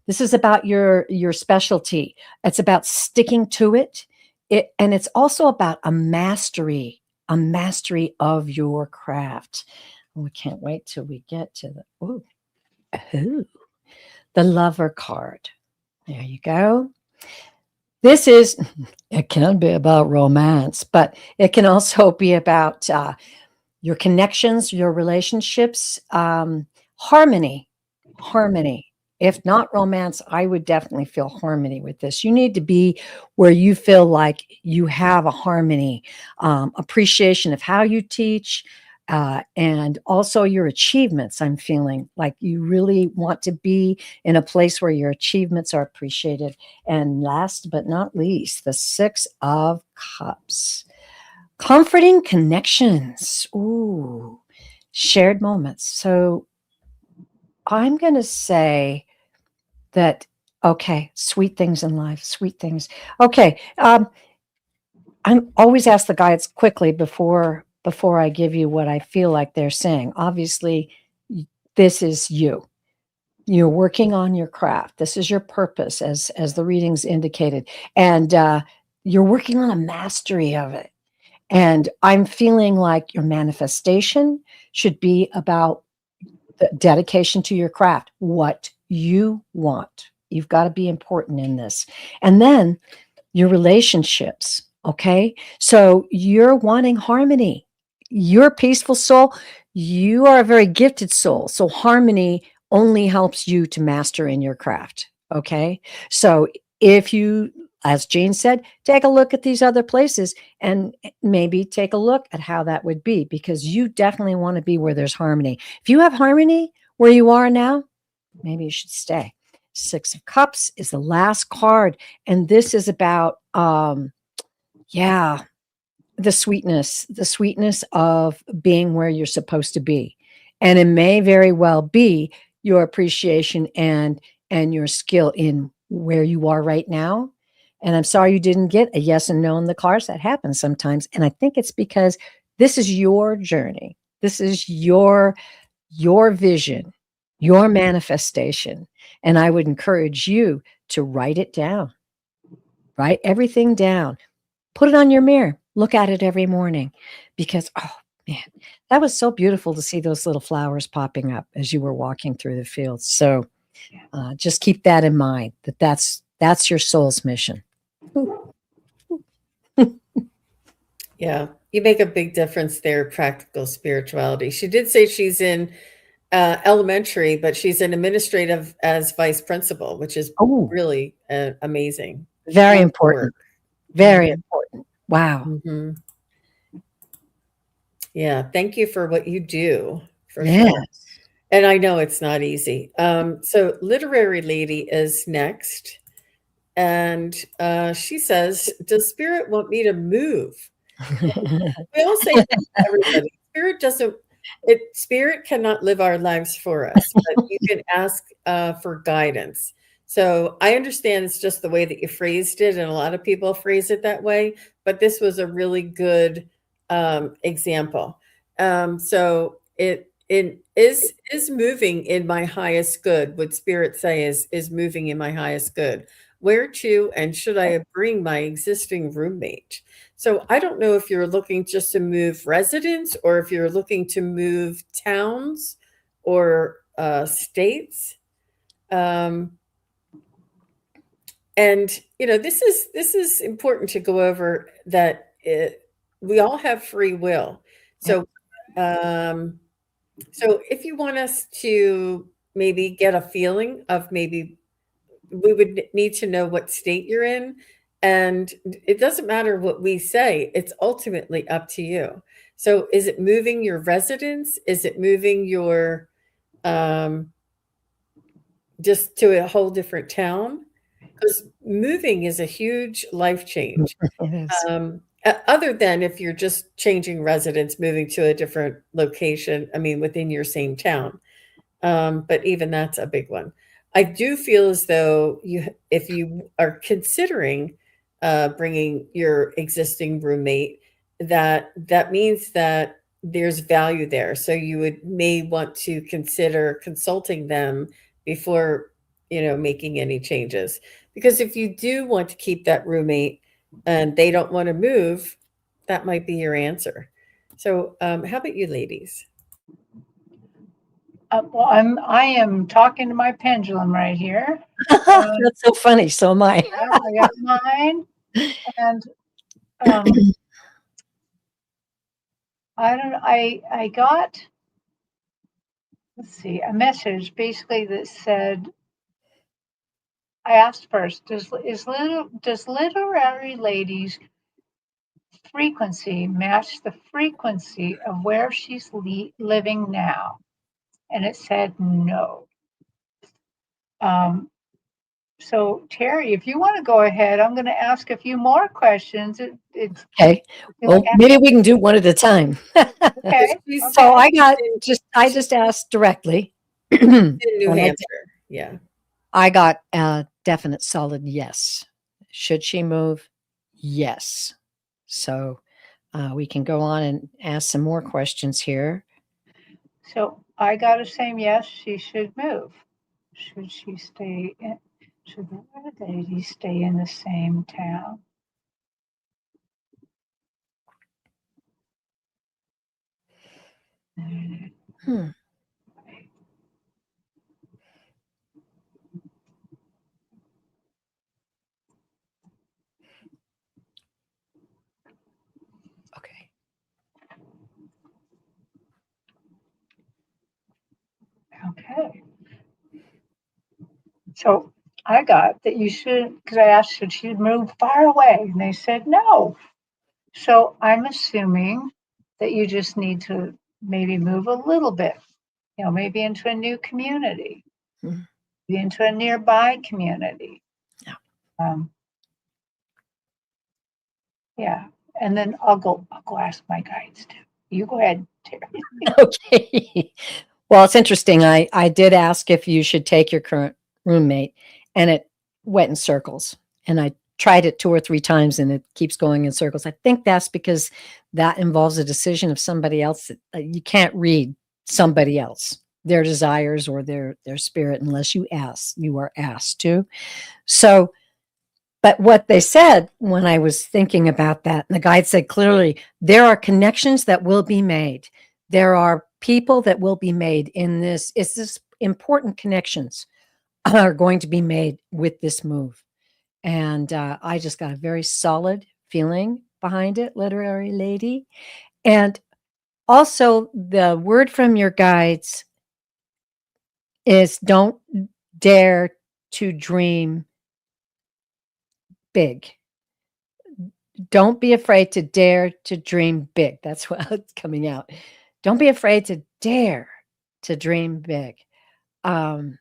This is about your specialty. It's about sticking to it. And it's also about a mastery of your craft. Oh, I can't wait till we get to the Lover card. There you go. It can be about romance, but it can also be about your connections, your relationships, harmony. If not romance, I would definitely feel harmony with this. You need to be where you feel like you have a harmony, appreciation of how you teach, and also your achievements. I'm feeling like you really want to be in a place where your achievements are appreciated. And last but not least, the 6 of Cups. Comforting connections. Ooh, shared moments. So I'm going to say that, okay, sweet things in life, sweet things. Okay. I'm always ask the guides quickly before I give you what I feel like they're saying. Obviously, this is you. You're working on your craft. This is your purpose, as the readings indicated. And you're working on a mastery of it. And I'm feeling like your manifestation should be about the dedication to your craft, what you want. You've got to be important in this. And then your relationships. Okay. So you're wanting harmony. you're a peaceful soul. You are a very gifted soul. So harmony only helps you to master in your craft. Okay. So if you, as Jean said, take a look at these other places and maybe take a look at how that would be, because you definitely want to be where there's harmony. If you have harmony where you are now, maybe you should stay. Six of Cups is the last card. And this is about, yeah, the sweetness of being where you're supposed to be. And it may very well be your appreciation and your skill in where you are right now. And I'm sorry you didn't get a yes and no in the cards. That happens sometimes. And I think it's because this is your journey. This is your vision, your manifestation. And I would encourage you to write it down. Write everything down. Put it on your mirror. Look at it every morning, because, oh man, that was so beautiful to see those little flowers popping up as you were walking through the fields. So just keep that in mind, that's your soul's mission. Yeah, you make a big difference there, practical spirituality. She did say she's in elementary, but she's an administrative as vice principal, which is Oh, really amazing. very Wonderful important. work. Very important. Wow. Mhm. Yeah, thank you for what you do, for Yes. sure. And I know it's not easy. So Literary Lady is next, and she says, "Does Spirit want me to move?" We all say that to everybody. Spirit doesn't. Spirit cannot live our lives for us, but you can ask for guidance. So I understand it's just the way that you phrased it, and a lot of people phrase it that way. But this was a really good example. So it is moving in my highest good. What Spirit say is moving in my highest good. Where to, and should I bring my existing roommate? So I don't know if you're looking just to move residents, or if you're looking to move towns or states. Um, and this is important to go over, that we all have free will. So um, so if you want us to maybe get a feeling of, maybe we would need to know what state you're in. And it doesn't matter what we say, it's ultimately up to you. So is it moving your residence? Is it moving your um, just to a whole different town? Because moving is a huge life change. It is. Other than if you're just changing residence, moving to a different location, I mean, within your same town. But even that's a big one. I do feel as though if you are considering bringing your existing roommate, that means that there's value there. So you may want to consider consulting them before making any changes. Because if you do want to keep that roommate and they don't want to move, that might be your answer. So, how about you, ladies? Well, I am talking to my pendulum right here. That's so funny. So am I. Yeah, I got mine, and um, I don't. I got, let's see, a message basically that said, I asked first, does Literary Lady's frequency match the frequency of where she's living now? And it said no. So Terry, if you want to go ahead, I'm going to ask a few more questions. It's Okay. Well, maybe we can do one at a time. okay. So I just asked directly. In New And Hampshire. Yeah. I got a definite solid yes. Should she move? Yes. So we can go on and ask some more questions here. So I got a same yes, she should move. Should she stay in, should the lady stay in the same town? Hmm. Okay. So I got that you should, because I asked, should she move far away? And they said no. So I'm assuming that you just need to maybe move a little bit, maybe into a new community, Mhm. maybe into a nearby community. Yeah. Yeah. And then I'll go ask my guides too. You go ahead, Terry. Okay. Well, it's interesting. I did ask if you should take your current roommate, and it went in circles. And I tried it 2 or 3 times, and it keeps going in circles. I think that's because that involves a decision of somebody else. You can't read somebody else, their desires or their spirit, unless you ask. You are asked to. So, but what they said when I was thinking about that, and the guide said clearly, there are connections that will be made. There are people that will be made in this. It's this important connections are going to be made with this move. And I just got a very solid feeling behind it, literary lady. And also, the word from your guides is don't dare to dream big. Don't be afraid to dare to dream big. That's what's coming out. Don't be afraid to dare to dream big. Um,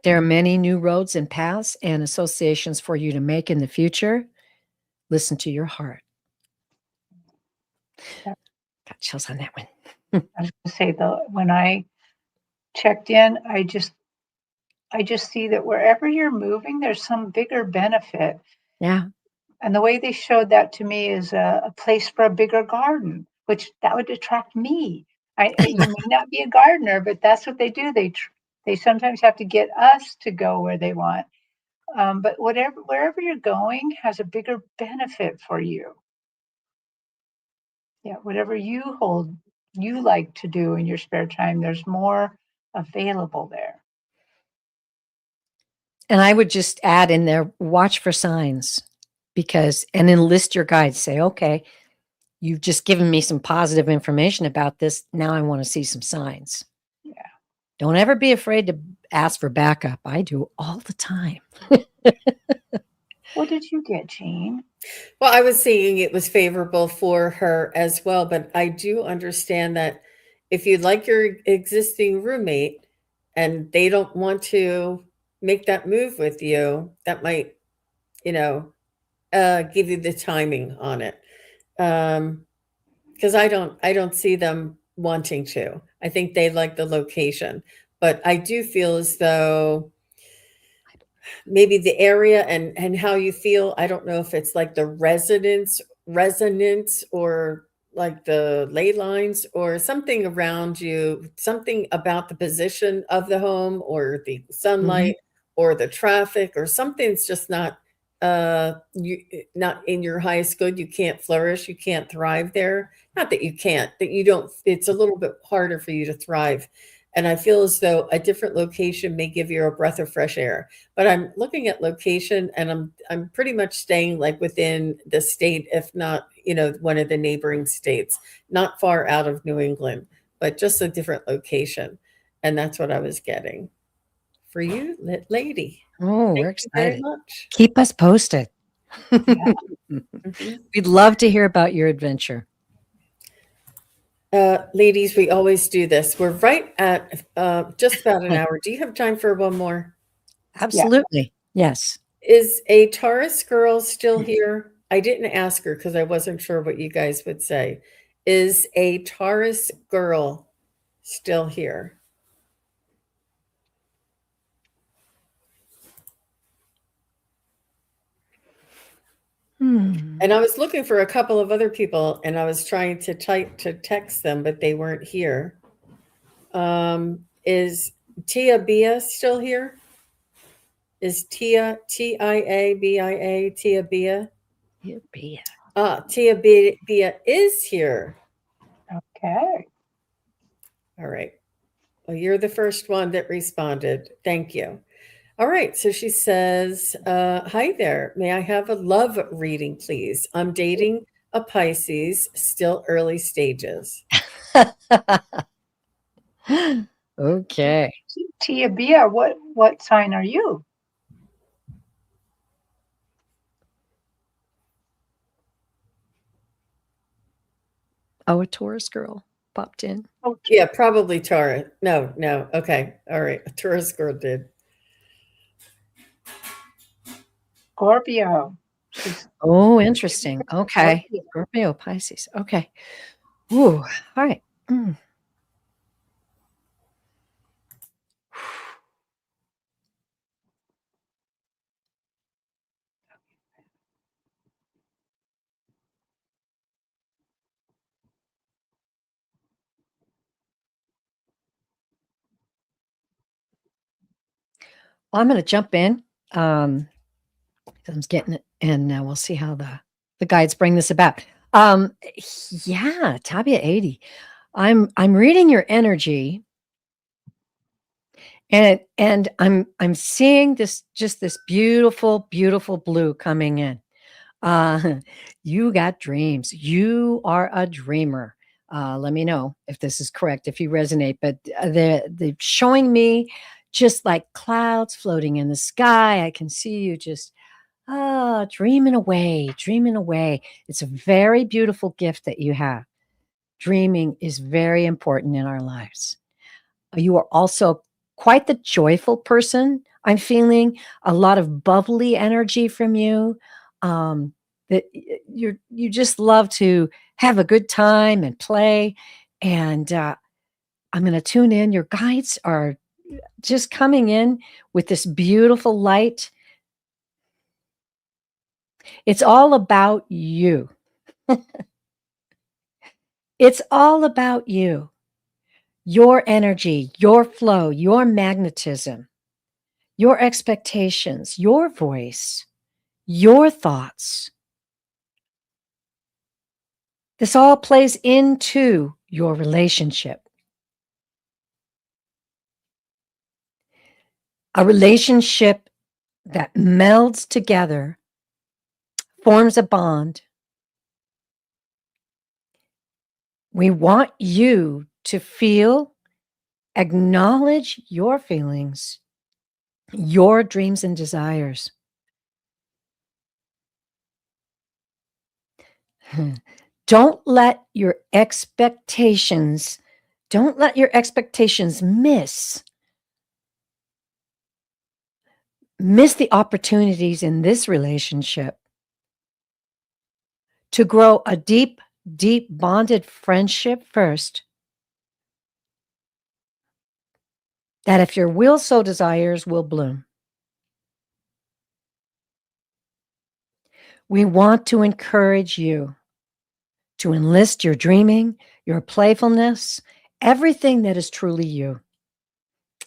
there are many new roads and paths and associations for you to make in the future. Listen to your heart. Yeah. Got chills on that one. I was going to say when I checked in, I just see that wherever you're moving, there's some bigger benefit. Yeah. And the way they showed that to me is a place for a bigger garden, which that would attract me. You may not be a gardener, but that's what they do. They sometimes have to get us to go where they want. But wherever you're going has a bigger benefit for you. Yeah, whatever you like to do in your spare time, there's more available there. And I would just add in there, watch for signs and enlist your guides. Say, okay, you've just given me some positive information about this. Now I want to see some signs. Yeah. Don't ever be afraid to ask for backup. I do all the time. What did you get, Jean? Well, I was saying it was favorable for her as well, but I do understand that if you like your existing roommate and they don't want to make that move with you, that might, you know, give you the timing on it. Because I don't see them wanting to. I think they like the location, but I do feel as though maybe the area and how you feel. I don't know if it's like the resonance or like the ley lines or something around you, something about the position of the home or the sunlight or the traffic or something's just not in your highest good. You can't flourish, you can't thrive there. Not that you can't, that you don't, it's a little bit harder for you to thrive. And I feel as though a different location may give you a breath of fresh air. But I'm looking at location and I'm pretty much staying like within the state, if not, one of the neighboring states, not far out of New England, but just a different location. And that's what I was getting for you, lady. Oh, Thank we're you very excited. much. Keep us posted. Yeah. We'd love to hear about your adventure. Ladies, we always do this. We're right at just about an hour. Do you have time for one more? Absolutely. Yes. Is a Taurus girl still here? I didn't ask her because I wasn't sure what you guys would say. Is a Taurus girl still here? And I was looking for a couple of other people and I was trying to text them, but they weren't here. Is Tia Bia still here? Is Tia, Tiabia, Tia Bia? Tia Bia is here. Okay. All right. Well, you're the first one that responded. Thank you. All right. So she says, hi there. May I have a love reading, please? I'm dating a Pisces, still early stages. Okay. Tia Bia, what sign are you? Oh, a Taurus girl popped in. Oh, Yeah, probably Taurus. No, no. Okay. All right. A Taurus girl did. Scorpio. She's Oh, interesting. Okay. Scorpio. Scorpio, Pisces. Okay. Ooh, all right. Mm. Well, I'm going to jump in. I'm getting it, and we'll see how the guides bring this about. Yeah, Tabia 80. I'm reading your energy, and I'm seeing this beautiful, beautiful blue coming in. You got dreams. You are a dreamer. Let me know if this is correct, if you resonate. But they're showing me just like clouds floating in the sky. I can see you just dreaming away, dreaming away. It's a very beautiful gift that you have. Dreaming is very important in our lives. You are also quite the joyful person. I'm feeling a lot of bubbly energy from you. Um, that you just love to have a good time and play. And I'm going to tune in. Your guides are just coming in with this beautiful light. It's all about you. It's all about you, your energy, your flow, your magnetism, your expectations, your voice, your thoughts. This all plays into your relationship. A relationship that melds together, forms a bond. We want you to feel, acknowledge your feelings, your dreams and desires. Don't let your expectations miss the opportunities in this relationship to grow a deep, deep bonded friendship first. That if your will so desires will bloom. We want to encourage you to enlist your dreaming, your playfulness, everything that is truly you.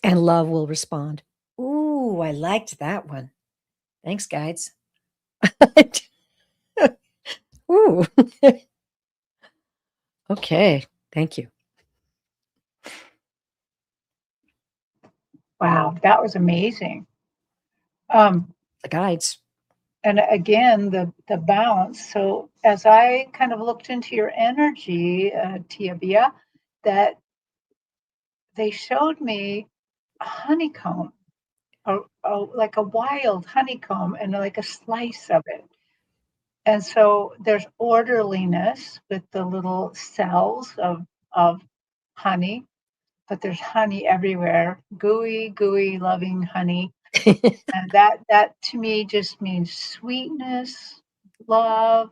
And love will respond. Ooh, I liked that one. Thanks, guides. Ooh. Okay. Thank you. Wow, that was amazing. Um, The guides. and again, the balance. So as I kind of looked into your energy, Tia Bia, that they showed me a honeycomb, like a wild honeycomb, and like a slice of it. And so there's orderliness with the little cells of honey, but there's honey everywhere, gooey, gooey, loving honey. And that to me just means sweetness, love.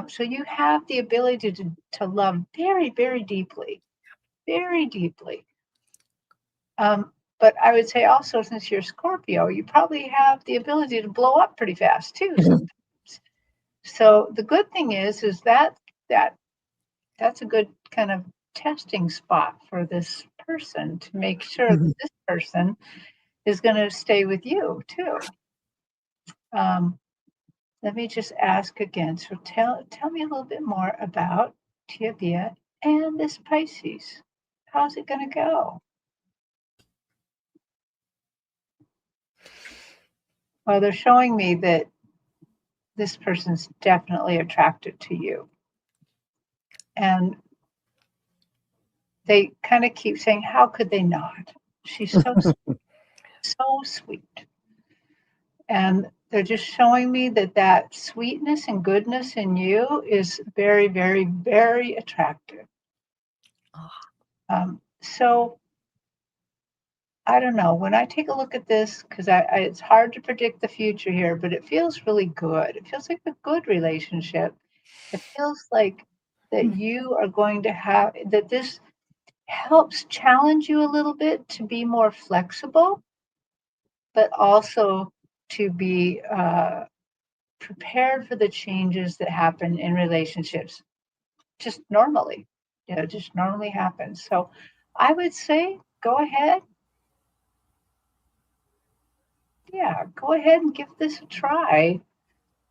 So you have the ability to love very, very deeply, very deeply. But I would say also, since you're Scorpio, you probably have the ability to blow up pretty fast too sometimes. So the good thing is that that's a good kind of testing spot for this person to make sure that this person is going to stay with you too. Um, Let me just ask again. So tell me a little bit more about Tia Bia and this Pisces. How's it going to go? Well, they're showing me that this person's definitely attracted to you. And they kind of keep saying, how could they not? She's so, so sweet. And they're just showing me that that sweetness and goodness in you is very, very, very attractive. So I don't know. When I take a look at this, because it's hard to predict the future here, but it feels really good. It feels like a good relationship. It feels like that you are going to have, that this helps challenge you a little bit to be more flexible, but also to be prepared for the changes that happen in relationships just normally, just normally happen. So I would say go ahead. Yeah, go ahead and give this a try.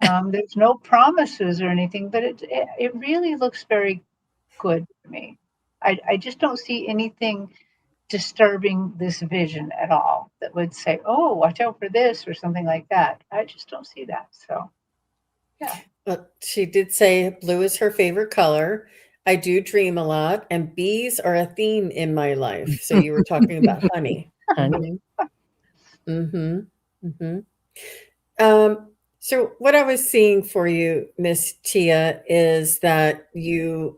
There's no promises or anything, but it really looks very good to me. I just don't see anything disturbing this vision at all that would say, oh, watch out for this or something like that. I just don't see that. So, yeah. But she did say blue is her favorite color. I do dream a lot, and bees are a theme in my life. So you were talking about honey. Honey. Mm-hmm. Mm-hmm. So what I was seeing for you, Miss Tia, is that you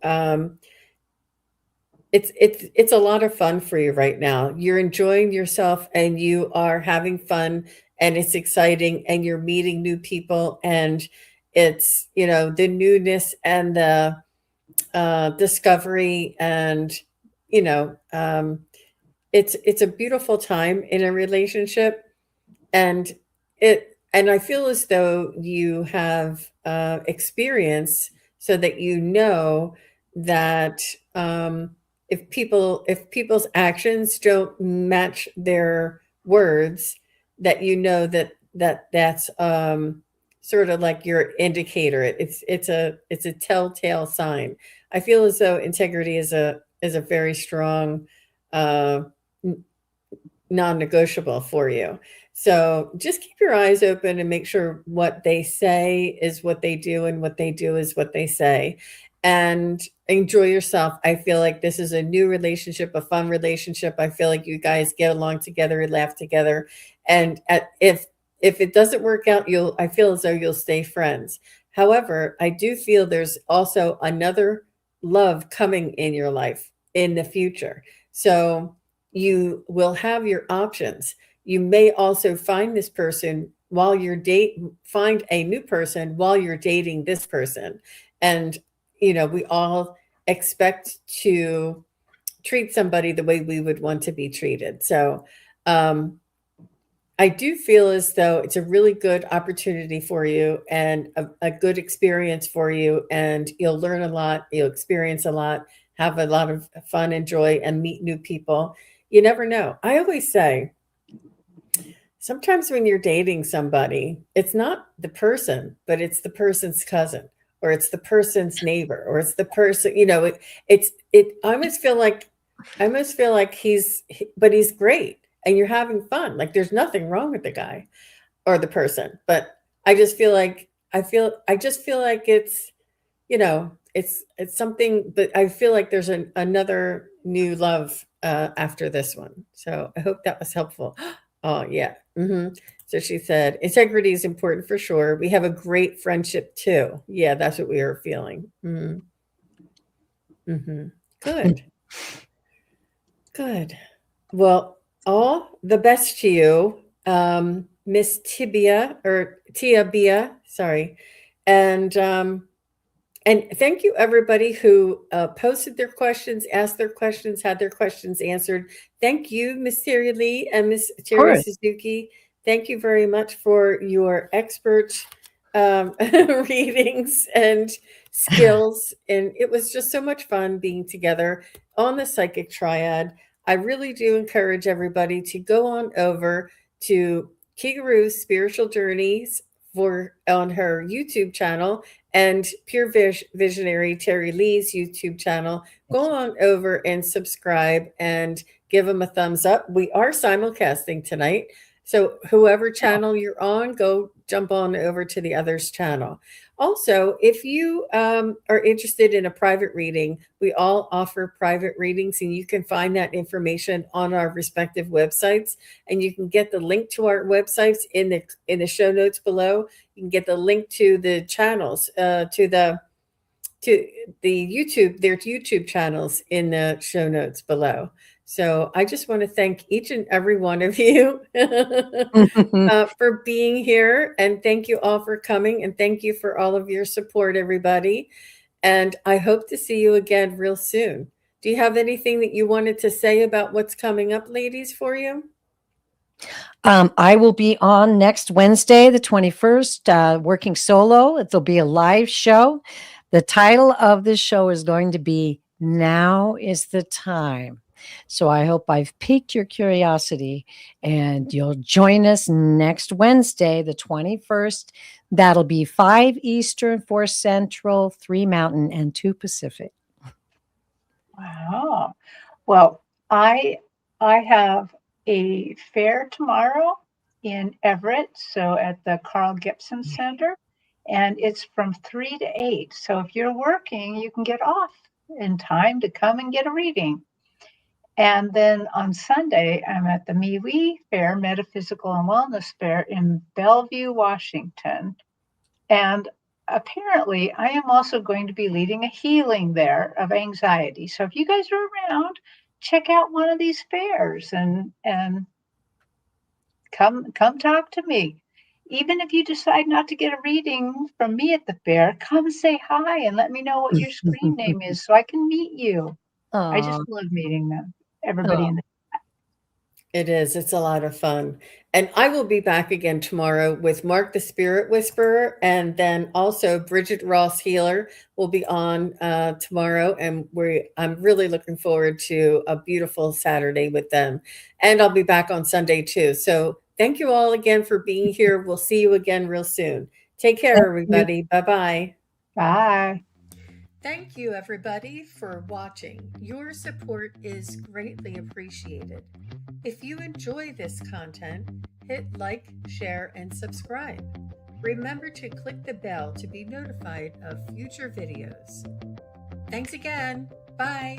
it's a lot of fun for you right now. You're enjoying yourself and you are having fun and it's exciting and you're meeting new people and it's, the newness and the discovery and, you know, um, it's a beautiful time in a relationship and I feel as though you have experience so that you know that if people's actions don't match their words, that that's sort of like your indicator. It's a telltale sign. I feel as though integrity is a very strong uh, non-negotiable for you. So just keep your eyes open and make sure what they say is what they do and what they do is what they say. And enjoy yourself. I feel like this is a new relationship, a fun relationship. I feel like you guys get along together and laugh together. And if it doesn't work out, I feel as though you'll stay friends. However, I do feel there's also another love coming in your life in the future. So you will have your options. You may also find this person while you're find a new person while you're dating this person. And, we all expect to treat somebody the way we would want to be treated. So, I do feel as though it's a really good opportunity for you and a good experience for you. And you'll learn a lot, you'll experience a lot, have a lot of fun and joy, and meet new people. You never know. I always say, sometimes when you're dating somebody, it's not the person, but it's the person's cousin, or it's the person's neighbor, or it's the person, I almost feel like but he's great and you're having fun. Like there's nothing wrong with the guy or the person, but I just feel like it's something, but I feel like there's another new love after this one. So I hope that was helpful. Oh yeah. So she said, integrity is important for sure. We have a great friendship too. Yeah, that's what we were feeling. Good. Good. Well, all the best to you, Miss Tibia or Tia Bia. Sorry, and thank you everybody who posted their questions, asked their questions, had their questions answered. Thank you, Miss Terri Lee and Miss Terri Suzuki. Thank you very much for your expert readings and skills. And it was just so much fun being together on the Psychic Triad. I really do encourage everybody to go on over to Kigaru's Spiritual Journeys on her YouTube channel and Pure Visionary Terri Lee's YouTube channel. Go on over and subscribe and give them a thumbs up. We are simulcasting tonight So whoever channel you're on, go jump on over to the other's channel. Also, if you are interested in a private reading, we all offer private readings, and you can find that information on our respective websites. And you can get the link to our websites in the show notes below. You can get the link to the channels, to the YouTube, their YouTube channels in the show notes below. So I just want to thank each and every one of you for being here. And thank you all for coming. And thank you for all of your support, everybody. And I hope to see you again real soon. Do you have anything that you wanted to say about what's coming up, ladies, for you? I will be on next Wednesday, the 21st, working solo. It'll be a live show. The title of this show is going to be Now is the Time. So I hope I've piqued your curiosity, and you'll join us next Wednesday, the 21st. That'll be 5 Eastern, 4 Central, 3 Mountain, and 2 Pacific. Wow. Well, I have a fair tomorrow in Everett, so at the Carl Gibson Center, and it's from 3 to 8. So if you're working, you can get off in time to come and get a reading. And then on Sunday, I'm at the MeWe Fair, Metaphysical and Wellness Fair in Bellevue, Washington. And apparently, I am also going to be leading a healing there of anxiety. So if you guys are around, check out one of these fairs and come talk to me. Even if you decide not to get a reading from me at the fair, come say hi and let me know what your screen name is so I can meet you. I just love meeting them. Everybody in the It is. It's a lot of fun. And I will be back again tomorrow with Mark the Spirit Whisperer. And then also Bridget Ross Healer will be on tomorrow. And I'm really looking forward to a beautiful Saturday with them. And I'll be back on Sunday too. So thank you all again for being here. We'll see you again real soon. Take care, everybody. Bye-bye. Bye. Thank you, everybody, for watching. Your support is greatly appreciated. If you enjoy this content, hit like, share, and subscribe. Remember to click the bell to be notified of future videos. Thanks again. Bye.